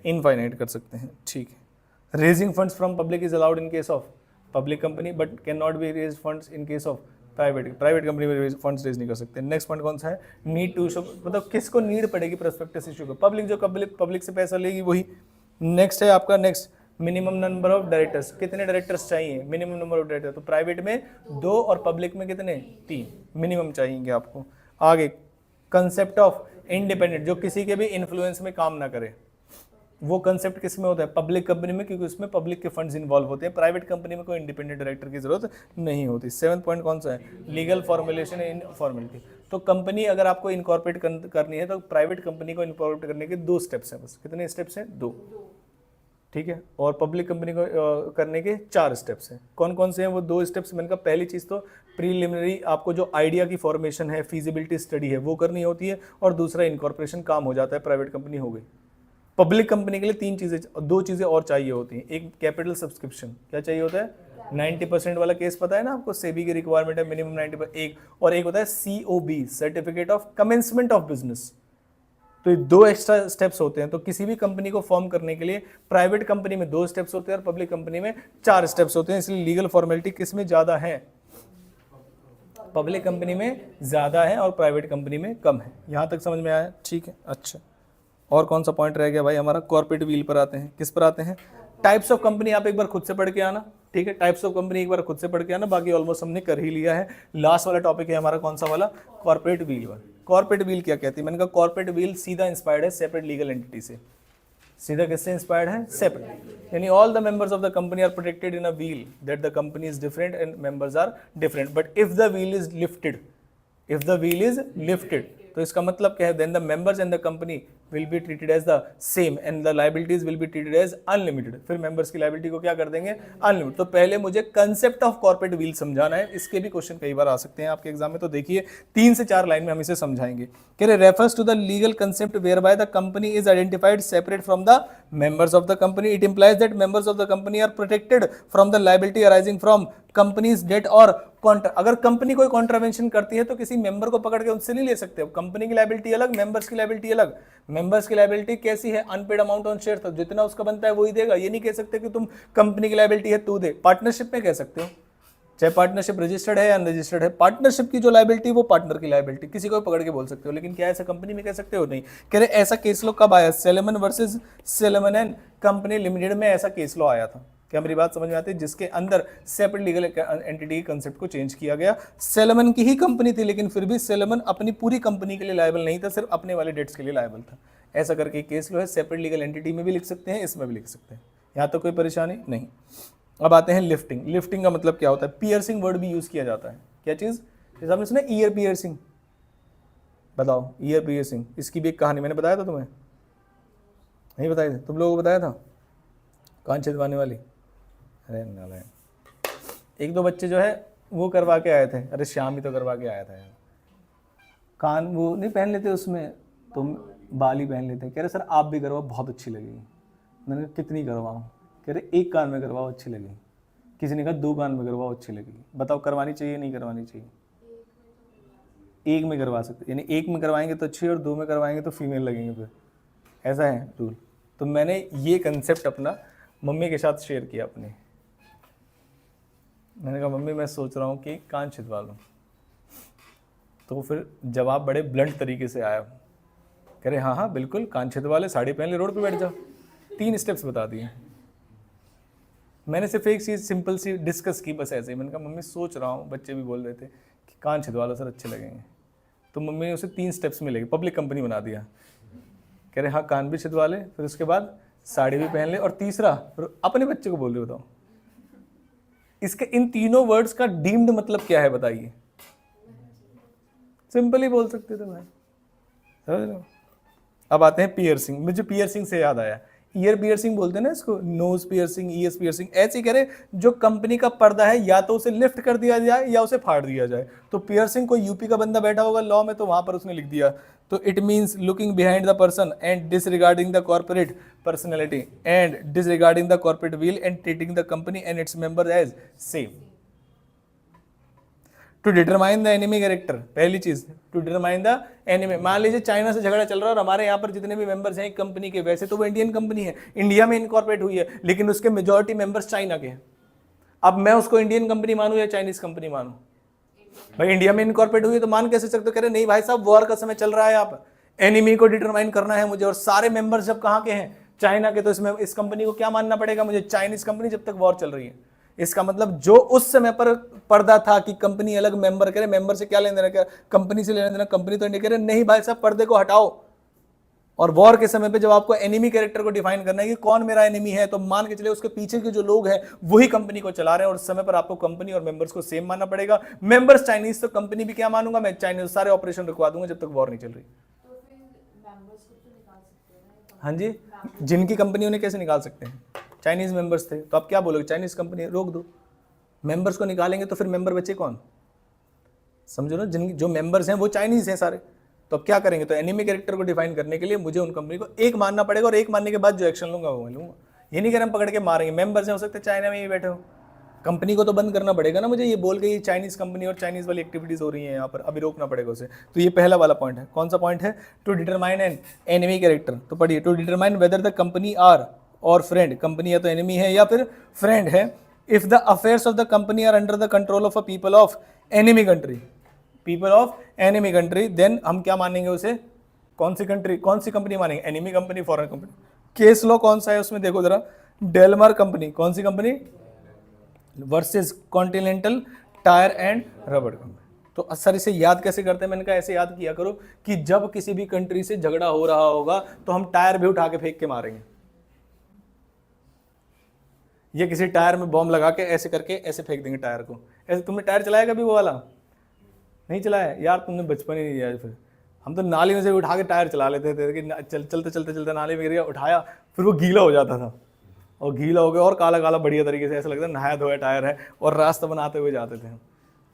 इनफाइनाइट कर सकते हैं। ठीक है। Raising funds from public is allowed in case of public company, but can not be raise funds in case of private company में फंड्स रेज नहीं कर सकते। नेक्स्ट पॉइंट कौन सा है? नीड टू शो, मतलब किसको नीड पड़ेगी प्रोस्पेक्टस इशू को? पब्लिक, जो पब्लिक से पैसा लेगी वही। नेक्स्ट है आपका मिनिमम नंबर ऑफ डायरेक्टर्स। कितने डायरेक्टर्स चाहिए? Minimum number of director. तो प्राइवेट में 2 और पब्लिक में कितने? 3 मिनिमम चाहिए आपको। आगे कंसेप्ट ऑफ इंडिपेंडेंट, जो किसी के भी इन्फ्लुएंस में काम ना करे। वो कंसेप्ट किस में होता है? पब्लिक कंपनी में, क्योंकि उसमें पब्लिक के फंड्स इन्वॉल्व होते हैं। प्राइवेट कंपनी में कोई इंडिपेंडेंट डायरेक्टर की जरूरत नहीं होती। 7th पॉइंट कौन सा है? लीगल फॉर्मुलेशन इन फॉर्मेलिटी। तो कंपनी अगर आपको इनकॉर्पोरेट करनी है तो प्राइवेट कंपनी को इनकॉर्पोरेट करने के 2 स्टेप्स हैं बस। कितने स्टेप्स हैं? 2। ठीक है। और पब्लिक कंपनी को करने के 4 स्टेप्स हैं। कौन कौन से हैं वो 2 स्टेप्स? मैंने कहा पहली चीज़ तो प्रीलिमिनरी, आपको जो आइडिया की फॉर्मेशन है, फीजिबिलिटी स्टडी है, वो करनी होती है, और दूसरा इनकॉर्पोरेशन, काम हो जाता है, प्राइवेट कंपनी हो गई। पब्लिक कंपनी के लिए 2 चीज़ें और चाहिए होती हैं। एक कैपिटल सब्सक्रिप्शन। क्या चाहिए होता है? 90% वाला केस पता है ना आपको, सेबी की रिक्वायरमेंट है मिनिमम 90%। एक होता है COB, certificate of commencement of business. तो ये 2 एक्स्ट्रा स्टेप्स होते हैं। तो किसी भी कंपनी को फॉर्म करने के लिए प्राइवेट कंपनी में 2 स्टेप्स होते हैं और पब्लिक कंपनी में 4 स्टेप्स होते हैं। इसलिए लीगल फॉर्मेलिटी किस में ज़्यादा है? पब्लिक कंपनी में ज़्यादा है और प्राइवेट कंपनी में कम है। यहाँ तक समझ में आया? ठीक है। अच्छा, और कौन सा पॉइंट रह गया भाई हमारा? कॉर्पोरेट व्हील पर आते हैं। किस पर आते हैं? टाइप्स ऑफ कंपनी आप एक बार खुद से पढ़ के आना। ठीक है, टाइप्स ऑफ कंपनी एक बार खुद से पढ़ के आना, बाकी ऑलमोस्ट हमने कर ही लिया है। लास्ट वाला टॉपिक है हमारा कौन सा वाला? कॉर्पोरेट व्हील वाला। कॉर्पोरेट व्हील क्या कहती है? मैंने कहा कॉर्पोरेट व्हील सीधा इंस्पायर्ड है सेपरेट लीगल एंटिटी से। सीधा किससे इंस्पायर्ड है? सेपरेट। यानी all the members of the company are protected in a veil that the company is different and members are different, but if the veil is lifted, तो इसका मतलब क्या है? Then the members and the company will be treated as the same and the liabilities will be treated as unlimited. फिर members की liability को क्या कर देंगे? अनलिमिटेड। तो पहले मुझे कंसेप्ट ऑफ कॉर्पोरेट व्हील समझाना है। इसके भी क्वेश्चन कई बार आ सकते हैं आपके एग्जाम में, तो देखिए 3 से 4 लाइन में हम इसे समझाएंगे। कह रहे refers to the legal concept whereby the company is identified separate from the members of the company. It implies that members of the company are protected from the liability arising from company's debt or अगर company कोई contravention करती है तो किसी member को पकड़ के उनसे नहीं ले सकते हो। कंपनी की लायबिलिटी अलग, मेंबर्स की लायबिलिटी अलग। मेंबर्स की लायबिलिटी कैसी है? अनपेड अमाउंट ऑन शेयर, तो जितना उसका बनता है वही देगा। ये नहीं कह सकते कि तुम कंपनी की लायबिलिटी है तू दे। पार्टनरशिप में कह सकते हो, चाहे पार्टनरशिप रजिस्टर्ड है या अनरजिस्टर्ड है, पार्टनरशिप की जो लायबिलिटी वो पार्टनर की लायबिलिटी, किसी को पकड़ के बोल सकते हो। लेकिन क्या ऐसा कंपनी में कह सकते हो? नहीं। कह रहे ऐसा केस लो कब आया? Salomon versus Salomon and company limited में ऐसा केस लो आया था। क्या मेरी बात समझ में आती है? जिसके अंदर सेपरेट लीगल एंटिटी कंसेप्ट को चेंज किया गया। सेलेमन की ही कंपनी थी, लेकिन फिर भी सेलेमन अपनी पूरी कंपनी के लिए लायबल नहीं था, सिर्फ अपने वाले डेट्स के लिए लायबल था। ऐसा करके केस लो है। सेपरेट लीगल एंटिटी में भी लिख सकते हैं, इसमें भी लिख सकते हैं। यहाँ तो कोई परेशानी नहीं। अब आते हैं लिफ्टिंग। लिफ्टिंग का मतलब क्या होता है? पियर्सिंग वर्ड भी यूज किया जाता है। क्या चीज? जैसे आपने सुना ईयर पियर्सिंग, बताओ ईयर पियर्सिंग, इसकी भी एक कहानी मैंने बताया था तुम्हें, नहीं बताया था? तुम लोगों को बताया था? कान छिदवाने वाली? अरे नारायण। एक दो बच्चे जो है वो करवा के आए थे, अरे श्याम ही तो करवा के आया था यार, कान वो नहीं पहन लेते उसमें, तुम बाली पहन लेते, कह रहे सर आप भी करवाओ बहुत अच्छी लगेगी। मैंने कहा कितनी करवाऊँ, कह रहे एक कान में करवाओ अच्छी लगेगी, किसी ने कहा 2 कान में करवाओ अच्छी लगेगी। बताओ करवानी चाहिए नहीं करवानी चाहिए? एक में करवा सकते, यानी एक में करवाएंगे तो अच्छी और 2 में करवाएंगे तो फीमेल लगेंगे, फिर ऐसा है रूल। तो मैंने ये कंसेप्ट अपना मम्मी के साथ शेयर किया अपने। मैंने कहा मम्मी मैं सोच रहा हूँ कि कान छिदवा लूँ। तो फिर जवाब बड़े ब्लंट तरीके से आया, कह रहे हाँ हाँ बिल्कुल कान छिदवा ले, साड़ी पहन ले, रोड पे बैठ जाओ। 3 स्टेप्स बता दिए। मैंने सिर्फ एक चीज़ सिंपल सी डिस्कस की बस ऐसे ही। मैंने कहा मम्मी सोच रहा हूँ, बच्चे भी बोल रहे थे कि कान छिदवा लो सर अच्छे लगेंगे। तो मम्मी ने उसे 3 स्टेप्स में लेके पब्लिक कंपनी बना दिया। कह रहे हाँ कान भी छिदवा ले, फिर उसके बाद साड़ी भी पहन ले, और तीसरा फिर अपने बच्चे को बोल रहे बताओ। इसके इन तीनों वर्ड्स का डीम्ड मतलब क्या है बताइए? सिंपल ही बोल सकते थे भाई, समझ रहे हो? अब आते हैं पियर्सिंग। मुझे पियर्सिंग से याद आया, ईयर पियर्सिंग बोलते हैं ना इसको, नोज पियर्सिंग, ईयर्स पियर्सिंग। ऐसे ही करे जो कंपनी का पर्दा है या तो उसे लिफ्ट कर दिया जाए या उसे फाड़ दिया जाए। तो पियर्सिंग कोई यूपी का बंदा बैठा होगा लॉ में, तो वहां पर उसने लिख दिया। तो it means looking behind the person and disregarding the corporate personality and disregarding the corporate veil and treating the company and its member as same. To determine the enemy character, पहली चीज टू डिटरमाइन द एनिमी। मान लीजिए China से झगड़ा चल रहा है और हमारे यहाँ पर जितने भी मेंबर्स हैं कंपनी के, वैसे तो वो इंडियन कंपनी है, इंडिया में इनकॉर्पोरेट हुई है, लेकिन उसके मेजॉरिटी मेंबर्स चाइना के हैं। अब मैं उसको इंडियन कंपनी मानूं या चाइनीज कंपनी मानूं? भाई इंडिया में इनकॉर्पोरेट हुई है तो मान कैसे सकते हो? कह रहे नहीं भाई साहब वॉर का समय चल रहा है, आप एनिमी को डिटरमाइन करना है मुझे, और सारे मेंबर्स जब कहाँ के हैं? चाइना के, तो इसमें इस कंपनी को क्या मानना पड़ेगा मुझे? चाइनीज कंपनी, जब तक वॉर चल रही है। इसका मतलब जो उस समय पर पर्दा था कि कंपनी अलग, मेंबर करे, मेंबर से क्या लेना देना, क्या कंपनी से लेना देना? कंपनी तो इंडिया, नहीं भाई साहब पर्दे को हटाओ। और वॉर के समय पे जब आपको एनिमी कैरेक्टर को डिफाइन करना है कि कौन मेरा एनिमी है, तो मान के चले उसके पीछे के जो लोग हैं वही कंपनी को चला रहे हैं, और उस समय पर आपको कंपनी और मेंबर्स को सेम मानना पड़ेगा। मेंबर्स चाइनीज तो कंपनी भी क्या मानूंगा मैं? चाइनीज। सारे ऑपरेशन रुकवा दूंगा जब तक वॉर नहीं चल रही। हाँ जी, जिनकी कंपनी उन्हें कैसे निकाल सकते हैं? चाइनीज मेंबर्स थे, तो आप क्या बोलोगे? चाइनीज कंपनी रोक दो। मेंबर्स को निकालेंगे तो फिर मेंबर बचे कौन? समझो ना, जिन जो मेंबर्स हैं वो चाइनीज हैं सारे, तो अब क्या करेंगे? तो एनिमी कैरेक्टर को डिफाइन करने के लिए मुझे उन कंपनी को एक मानना पड़ेगा, और एक मानने के बाद जो एक्शन लूंगा वो लूंगा। ये नहीं कर हम पकड़ के मारेंगे, मेंबर्स हैं, हो सकते चाइना में ही बैठे हो, कंपनी को तो बंद करना पड़ेगा ना मुझे, ये बोल के ये चाइनीज कंपनी और चाइनीज वाली एक्टिविटीज हो रही हैं यहाँ पर, अभी रोकना पड़ेगा उसे। तो ये पहला वाला पॉइंट है। कौन सा पॉइंट है? To determine an enemy character. तो पढ़िए, to determine whether the company are or friend, company या तो एनिमी है या फिर फ्रेंड है, if the affairs of the company are under the control of a people of enemy country, people of enemy country, then हम क्या मानेंगे उसे? कौन सी कंट्री, कौन सी कंपनी मानेंगे? Enemy company, foreign company. Case law कौन सा है उसमें देखो जरा, डेलमार कंपनी, कौन सी company? Versus continental tyre and rubber company. तो सर इसे याद कैसे करते हैं? मैंने कहा ऐसे याद किया करो कि जब किसी भी कंट्री से झगड़ा हो रहा होगा तो हम टायर भी उठा के फेंक के मारेंगे, ये किसी टायर में बॉम्ब लगा के ऐसे करके ऐसे फेंक देंगे टायर को। ऐसे तुमने टायर चलाया कभी? वो वाला नहीं चलाया यार, तुमने बचपन ही नहीं दिया। फिर हम तो नाली में से उठा के टायर चला लेते थे कि चलते चलते चलते नाली में गिर गया, उठाया, फिर वो गीला हो जाता था, और गीला हो गया और काला काला बढ़िया तरीके से ऐसा लगता है नहाया धोया टायर है, और रास्ता बनाते हुए जाते थे हम।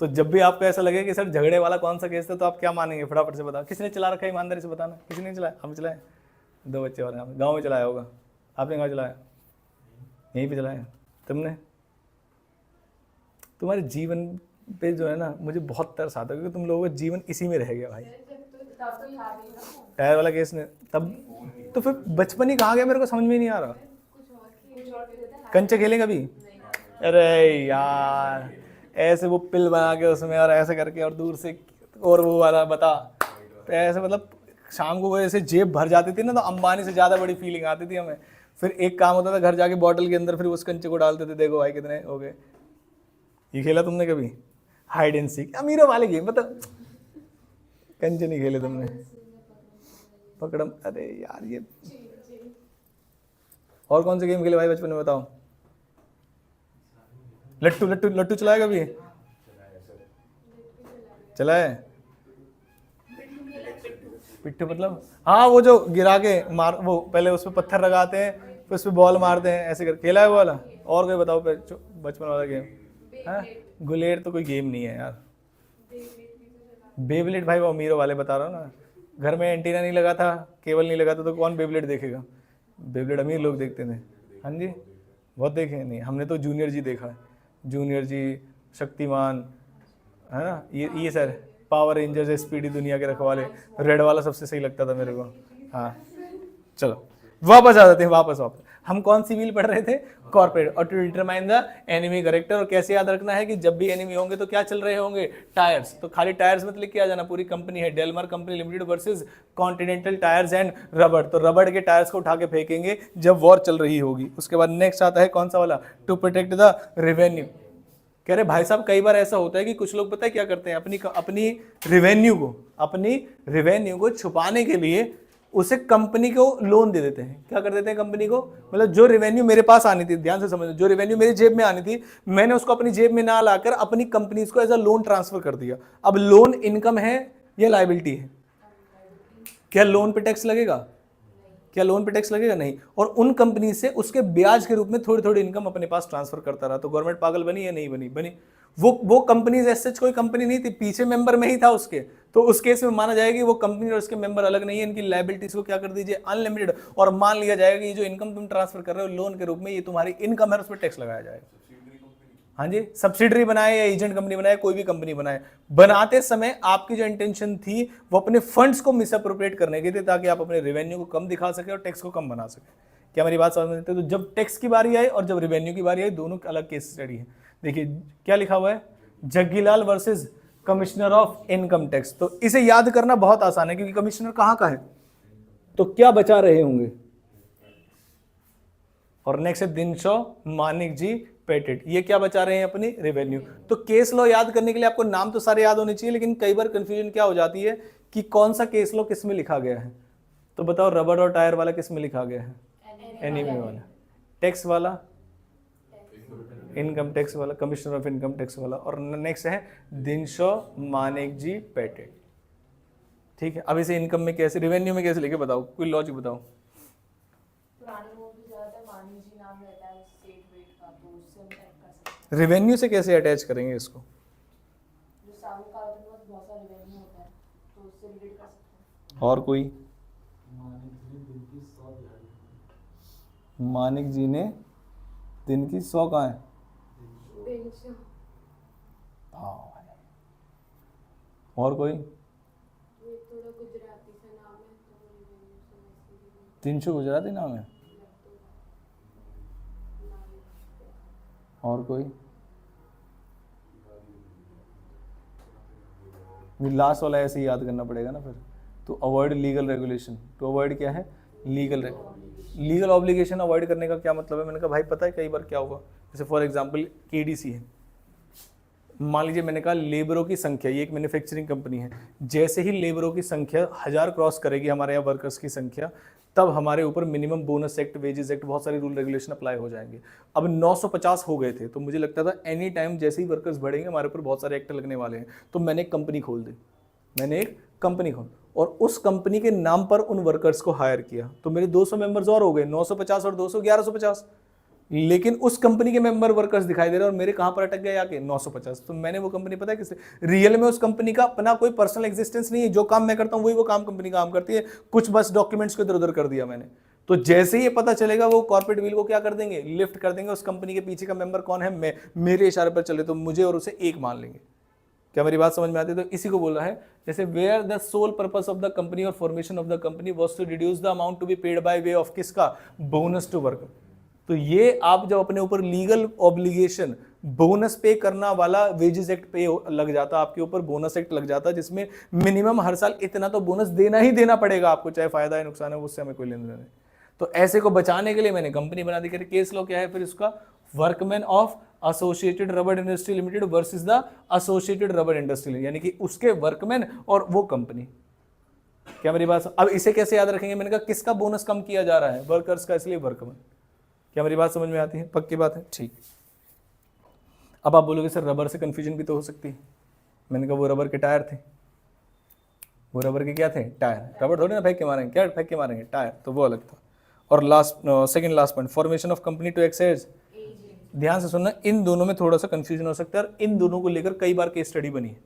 तो जब भी आपको ऐसा लगे कि सर झगड़े वाला कौन सा केस था, तो आप क्या मानेंगे? फटाफट से बताओ, किसने चला रखा है? ईमानदारी से बताना, किसी ने चलाया? हम चलाए, 2 बच्चे वाले गाँव में चलाया होगा, आपने कहाँ चलाया? यहीं पर चलाया तुमने? तुम्हारे जीवन पे जो है ना मुझे बहुत तरस आता है, क्योंकि तुम लोगों का जीवन इसी में रह गया भाई। टायर वाला केस ने तब तो फिर बचपन ही कहाँ गया, मेरे को समझ में नहीं आ रहा। कंचे खेले कभी? अरे यार ऐसे वो पिल बना के उसमें और ऐसे करके और दूर से और वो वाला बता, तो ऐसे मतलब शाम को वो ऐसे जेब भर जाती थी ना, तो अंबानी से ज़्यादा बड़ी फीलिंग आती थी हमें। फिर एक काम होता था, घर जाके बॉटल के अंदर फिर उस कंचे को डालते थे, देखो भाई कितने हो गए। ये खेला तुमने कभी? हाइड एंड सीक, अमीरों वाले गेम, मतलब कंचे नहीं खेले तुमने? पकड़म, अरे यार ये और कौन से गेम खेले भाई बचपन में बताओ? लट्टू, लट्टू लट्टू चलाया कभी? चलाए? पिट्ठू मतलब हाँ, वो जो गिरा के मार, वो पहले उस पर पत्थर लगाते हैं फिर उस पर बॉल मारते हैं, ऐसे कर खेला है वो वाला? और कोई बताओ बचपन वाला गेम? हाँ, गुलेट तो कोई गेम नहीं है यार। बेबलेट भाई वो अमीरों वाले बता रहा हूँ ना, घर में एंटीना नहीं लगा था, केबल नहीं लगा था, तो कौन बेबलेट देखेगा? बेबलेट अमीर लोग देखते थे। हाँ जी, बहुत देखे हैं। नहीं, हमने तो जूनियर जी देखा है, जूनियर जी, शक्तिमान, है ना, ये सर पावर रेंजर्स, स्पीडी दुनिया के रखवाले, रेड वाला सबसे सही लगता था मेरे को। हाँ चलो वापस आ जाते हैं, वापस हम कौन सी व्हील पढ़ रहे थे? कॉर्पोरेट। और to determine the enemy character, और कैसे याद रखना है कि जब भी एनिमी होंगे तो क्या चल रहे होंगे? टायर्स। तो खाली टायर्स मत लिख के आ जाना, पूरी कंपनी है, Daimler company limited versus continental tyres and rubber. तो रबड़ के टायर्स को उठा के फेंकेंगे जब वॉर चल रही होगी। उसके बाद नेक्स्ट आता है कौन सा वाला? To protect the revenue. कह रहे भाई साहब कई बार ऐसा होता है कि कुछ लोग पता है क्या करते हैं, अपनी रेवेन्यू को छुपाने के लिए उसे कंपनी को लोन दे देते हैं। क्या कर देते हैं कंपनी को? मतलब जो रेवेन्यू मेरे पास आनी थी, ध्यान से समझो, जो रेवेन्यू मेरी जेब में आनी थी, मैंने उसको अपनी जेब में ना लाकर अपनी कंपनीज को एज अ लोन ट्रांसफर कर दिया। अब लोन इनकम है या लायबिलिटी है? क्या लोन पे टैक्स लगेगा? क्या लोन पे टैक्स लगेगा? नहीं। और उन कंपनी से उसके ब्याज के रूप में थोड़ी थोड़ी इनकम अपने पास ट्रांसफर करता रहा। तो गवर्नमेंट पागल बनी या नहीं बनी? बनी। वो कंपनी ऐसे कोई कंपनी नहीं थी, पीछे मेंबर में ही था उसके। तो उस केस में माना जाएगा कि वो कंपनी और उसके मेंबर अलग नहीं है, इनकी लायबिलिटीज को क्या कर दीजिए? अनलिमिटेड। और मान लिया जाएगा कि ये जो इनकम तुम ट्रांसफर कर रहे हो लोन के रूप में, ये तुम्हारी इनकम है, उस पर टैक्स लगाया जाएगा। हाँ जी, सब्सिडरी बनाए या एजेंट कंपनी बनाए, कोई भी कंपनी बनाए, बनाते समय आपकी जो इंटेंशन थी वो अपने फंड्स को मिसअप्रोप्रिएट करने की थी, ताकि आप अपने रेवेन्यू को कम दिखा सके और टैक्स को कम बना सके। क्या मेरी बात समझ में आती है? तो जब टैक्स की बारी आई और जब रेवेन्यू की बारी आई, दोनों अलग केस स्टडी है। देखिए क्या लिखा हुआ है, Jaggilal versus commissioner of income tax. तो इसे याद करना बहुत आसान है, क्योंकि कमिश्नर कहां का है, तो क्या बचा रहे होंगे? और नेक्स्ट है दिनशो मानिक जी पेटेंट, ये क्या बचा रहे हैं? अपनी रेवेन्यू। तो केस लॉ याद करने के लिए आपको नाम तो सारे याद होने चाहिए, लेकिन कई बार कंफ्यूजन क्या हो जाती है कि कौन सा केस लॉ किस में लिखा गया है। तो बताओ, रबड़ और टायर वाला किस में लिखा गया है? एनीमी वाला। टैक्स वाला? इनकम टैक्स वाला, कमिश्नर ऑफ इनकम टैक्स वाला। और नेक्स्ट है दिनशो मानिक जी पेटेंट। ठीक है, अब इसे इनकम में कैसे, रेवेन्यू में कैसे लेके बताओ, कोई लॉजिक बताओ। रेवेन्यू से कैसे अटैच करेंगे इसको? और कोई? मानिक जी ने दिन की 100 कहाँ है? और कोई? 300 गुजराती नाम है। और कोई? लास्ट वाला ऐसे ही याद करना पड़ेगा ना फिर। तो अवॉइड लीगल रेगुलेशन। तो अवॉइड क्या है? लीगल ऑब्लिगेशन अवॉइड करने का क्या मतलब है? मैंने कहा भाई पता है कई बार क्या होगा, जैसे फॉर एग्जांपल केडीसी है, मान लीजिए मैंने कहा लेबरों की संख्या, ये एक मैन्युफैक्चरिंग कंपनी है, जैसे ही लेबरों की संख्या 1000 क्रॉस करेगी, हमारे यहाँ वर्कर्स की संख्या, तब हमारे ऊपर minimum bonus act, wages act, बहुत सारे रूल रेगुलेशन अप्लाई हो जाएंगे। अब 950 हो गए थे, तो मुझे लगता था एनी टाइम जैसे ही वर्कर्स बढ़ेंगे हमारे ऊपर बहुत सारे एक्ट लगने वाले हैं, तो मैंने एक कंपनी खोल दी, और उस कंपनी के नाम पर उन वर्कर्स को हायर किया। तो मेरे 200 मेंबर्स और हो गए, 950 और 200 1150, लेकिन उस कंपनी के मेंबर वर्कर्स दिखाई दे रहे हैं और मेरे कहां पर अटक गए आके 950। तो मैंने वो कंपनी पता है किससे, रियल में उस कंपनी का अपना कोई पर्सनल एग्जिस्टेंस नहीं है, जो काम मैं करता हूं वही वो काम कंपनी काम करती है, कुछ बस डॉक्यूमेंट्स को इधर उधर कर दिया मैंने। तो जैसे ही ये पता चलेगा वो कॉर्पोरेट व्हील को क्या कर देंगे, लिफ्ट कर देंगे, उस कंपनी के पीछे का मेंबर कौन है, मैं, मेरे इशारे पर चले तो मुझे और उसे एक मान लेंगे। क्या मेरी बात समझ में आती है? तो इसी को बोल रहा है, जैसे where the sole purpose of the company और formation of the company was to reduce the amount to be paid by way of किसका, बोनस टू वर्कर। तो ये आप जब अपने ऊपर लीगल ऑब्लिगेशन बोनस पे करना वाला वेजेस एक्ट पे लग जाता, आपके ऊपर बोनस एक्ट लग जाता, जिसमें मिनिमम हर साल इतना तो बोनस देना ही देना पड़ेगा आपको, चाहे फायदा है नुकसान है उससे हमें कोई लेना नहीं। तो ऐसे को बचाने के लिए मैंने कंपनी बना दी। केस लॉ क्या है फिर उसका, workman of Associated Rubber Industry Limited versus the associated Rubber industry, यानी कि उसके वर्कमैन और वो कंपनी। क्या मेरी बात? अब इसे कैसे याद रखेंगे? मैंने कहा किसका बोनस कम किया जा रहा है, वर्कर्स का, इसलिए वर्कमैन। क्या मेरी बात समझ में आती है? पक्की बात है, ठीक। अब आप बोलोगे सर रबर से कंफ्यूजन भी तो हो सकती है। मैंने कहा वो रबर के टायर थे, वो रबर के क्या थे, टायर। रबर थोड़ी ना फेंक के मारेंगे, क्या फेंक के मारेंगे, टायर, तो वो अलग था। और last second last point, formation of company to exercise ध्यान से सुनना, इन दोनों में थोड़ा सा कंफ्यूजन हो सकता है और इन दोनों को लेकर कई बार केस स्टडी बनी है।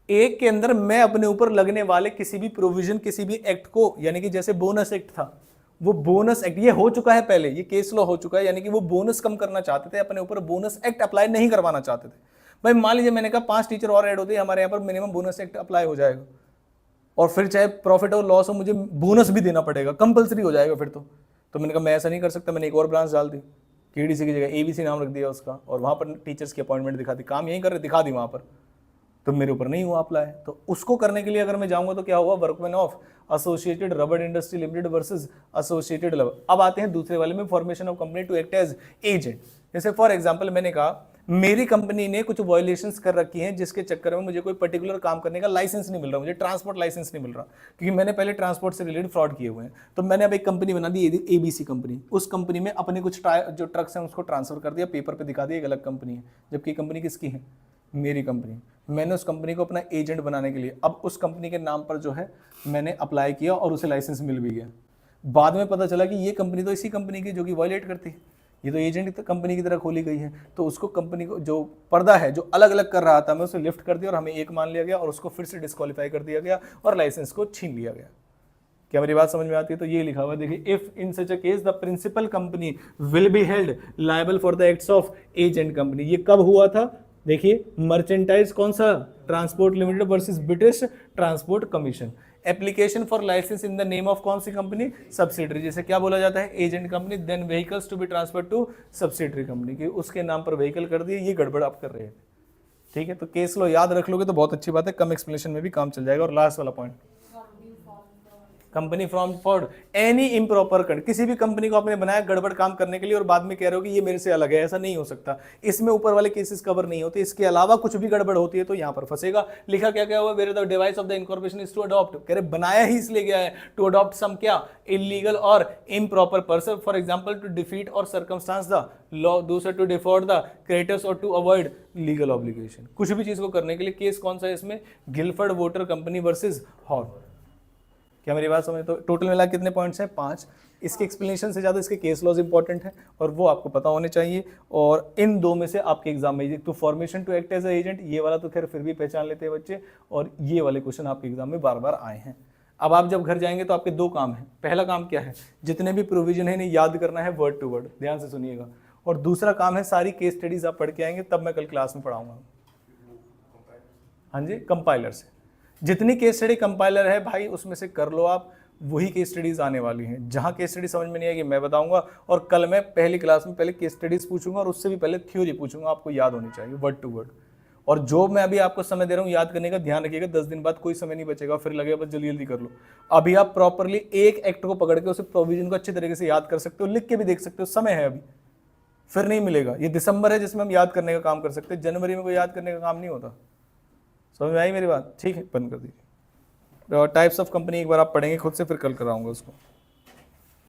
एक के अंदर मैं अपने ऊपर लगने वाले किसी भी प्रोविजन, किसी भी एक्ट को, यानी कि जैसे बोनस एक्ट था, वो बोनस एक्ट ये हो चुका है पहले, ये केस लॉ हो चुका है, यानी कि वो बोनस कम करना चाहते थे, अपने ऊपर बोनस एक्ट अप्लाई नहीं करवाना चाहते थे। भाई मान लीजिए मैंने कहा 5 टीचर और ऐड होते हैं, हमारे यहाँ पर मिनिमम बोनस एक्ट अप्लाई हो जाएगा, और फिर चाहे प्रॉफिट और लॉस हो मुझे बोनस भी देना पड़ेगा, कंपलसरी हो जाएगा फिर तो मैंने कहा मैं ऐसा नहीं कर सकता, मैंने एक और ब्रांच डाल दी, केडीसी की जगह एबीसी नाम रख दिया उसका, और वहाँ पर टीचर्स की अपॉइंटमेंट दिखा दी, काम यहीं कर रहे दिखा दी वहाँ पर, तो मेरे ऊपर नहीं हुआ अप्लाई। तो उसको करने के लिए अगर मैं जाऊंगा तो क्या हुआ, Workman of Associated Rubber Industry Limited versus Associated Rubber. अब आते हैं दूसरे वाले में, formation of company to act as agent. जैसे फॉर एग्जांपल मैंने कहा मेरी कंपनी ने कुछ वायलेशंस कर रखी हैं जिसके चक्कर में मुझे कोई पर्टिकुलर काम करने का लाइसेंस नहीं मिल रहा, मुझे ट्रांसपोर्ट लाइसेंस नहीं मिल रहा, क्योंकि मैंने पहले ट्रांसपोर्ट से रिलेटेड फ्रॉड किए हुए हैं। तो मैंने अब एक कंपनी बना दी एबीसी कंपनी, उस कंपनी में अपने कुछ जो ट्रक्स हैं उसको ट्रांसफर कर दिया, पेपर पे दिखा दिया एक अलग कंपनी है, जबकि कंपनी किसकी है, मेरी कंपनी। मैंने उस कंपनी को अपना एजेंट बनाने के लिए अब उस कंपनी के नाम पर जो है मैंने अप्लाई किया और उसे लाइसेंस मिल भी गया। बाद में पता चला कि ये कंपनी तो इसी कंपनी की जो कि वायलेट करती है, ये तो एजेंट कंपनी की तरह खोली गई है। तो उसको कंपनी को जो पर्दा है जो अलग अलग कर रहा था, मैं उसे लिफ्ट कर दिया और हमें एक मान लिया गया और उसको फिर से डिस्क्वालीफाई कर दिया गया और लाइसेंस को छीन लिया गया। क्या मेरी बात समझ में आती है? तो ये लिखा हुआ देखिए, if in such a case the principal company will be held liable for the acts of agent company. ये कब हुआ था? देखिए मर्चेंटाइज कौन सा, Transport Limited versus British Transport Commission. Application for licence in the name of कौन सी company, subsidiary. जैसे क्या बोला जाता है, agent company, then vehicles to be transfer to subsidiary company, की उसके नाम पर व्हीकल कर दिए, ये गड़बड़ आप कर रहे हैं। ठीक है, तो केस लो याद रख लोगे तो बहुत अच्छी बात है, कम एक्सप्लेनेशन में भी काम चल जाएगा। और लास्ट वाला point, company from for any improper कंड, किसी भी कंपनी को आपने बनाया गड़बड़ काम करने के लिए और बाद में कह रहे हो कि ये मेरे से अलग है, ऐसा नहीं हो सकता। इसमें ऊपर वाले केसेस कवर नहीं होते, इसके अलावा कुछ भी गड़बड़ होती है तो यहां पर फंसेगा। लिखा क्या क्या हुआ, where the device of the incorporation is to adopt, कह रहे बनाया ही इसलिए गया है टू अडॉप्ट सम क्या, illegal or improper person, for example to defeat or circumstance the law, दूसरा to default the creditors or to avoid legal obligation. कुछ भी चीज को करने के लिए केस कौन सा है इसमें, Gilford voter company versus horn. क्या मेरी बात समझ? तो टोटल मिला कितने पॉइंट्स हैं, 5। इसके एक्सप्लेनेशन से ज़्यादा इसके केस लॉज इंपॉर्टेंट है और वो आपको पता होने चाहिए। और इन दो में से आपके एग्जाम में तो formation to act as a agent, ये वाला तो खैर फिर भी पहचान लेते हैं बच्चे, और ये वाले क्वेश्चन आपके एग्जाम में बार बार आए हैं। अब आप जब घर जाएंगे तो आपके 2 काम हैं। पहला काम क्या है, जितने भी प्रोविजन है इन्हें याद करना है वर्ड टू वर्ड, ध्यान से सुनिएगा। और दूसरा काम है सारी केस स्टडीज आप पढ़ के आएंगे, तब मैं कल क्लास में पढ़ाऊंगा। हाँ जी, कंपाइलर से जितनी केस स्टडी कंपाइलर है भाई उसमें से कर लो आप, वही केस स्टडीज आने वाली हैं। जहां केस स्टडी समझ में नहीं आएगी मैं बताऊंगा, और कल मैं पहली क्लास में पहले केस स्टडीज पूछूंगा और उससे भी पहले थ्योरी पूछूंगा, आपको याद होनी चाहिए वर्ड टू वर्ड। और जो मैं अभी आपको समय दे रहा हूँ याद करने का, ध्यान रखिएगा 10 दिन बाद कोई समय नहीं बचेगा, फिर लगेगा बस जल्दी जल्दी कर लो। अभी आप प्रॉपरली एक एक्ट को पकड़ के उसे प्रोविजन को अच्छे तरीके से याद कर सकते हो, लिख के भी देख सकते हो, समय है अभी, फिर नहीं मिलेगा। ये दिसंबर है जिसमें हम याद करने का काम कर सकते हैं, जनवरी में कोई याद करने का काम नहीं होता। समझ में आई मेरी बात? ठीक है, बंद कर दीजिए। टाइप्स ऑफ कंपनी एक बार आप पढ़ेंगे खुद से, फिर कल कराऊंगा उसको।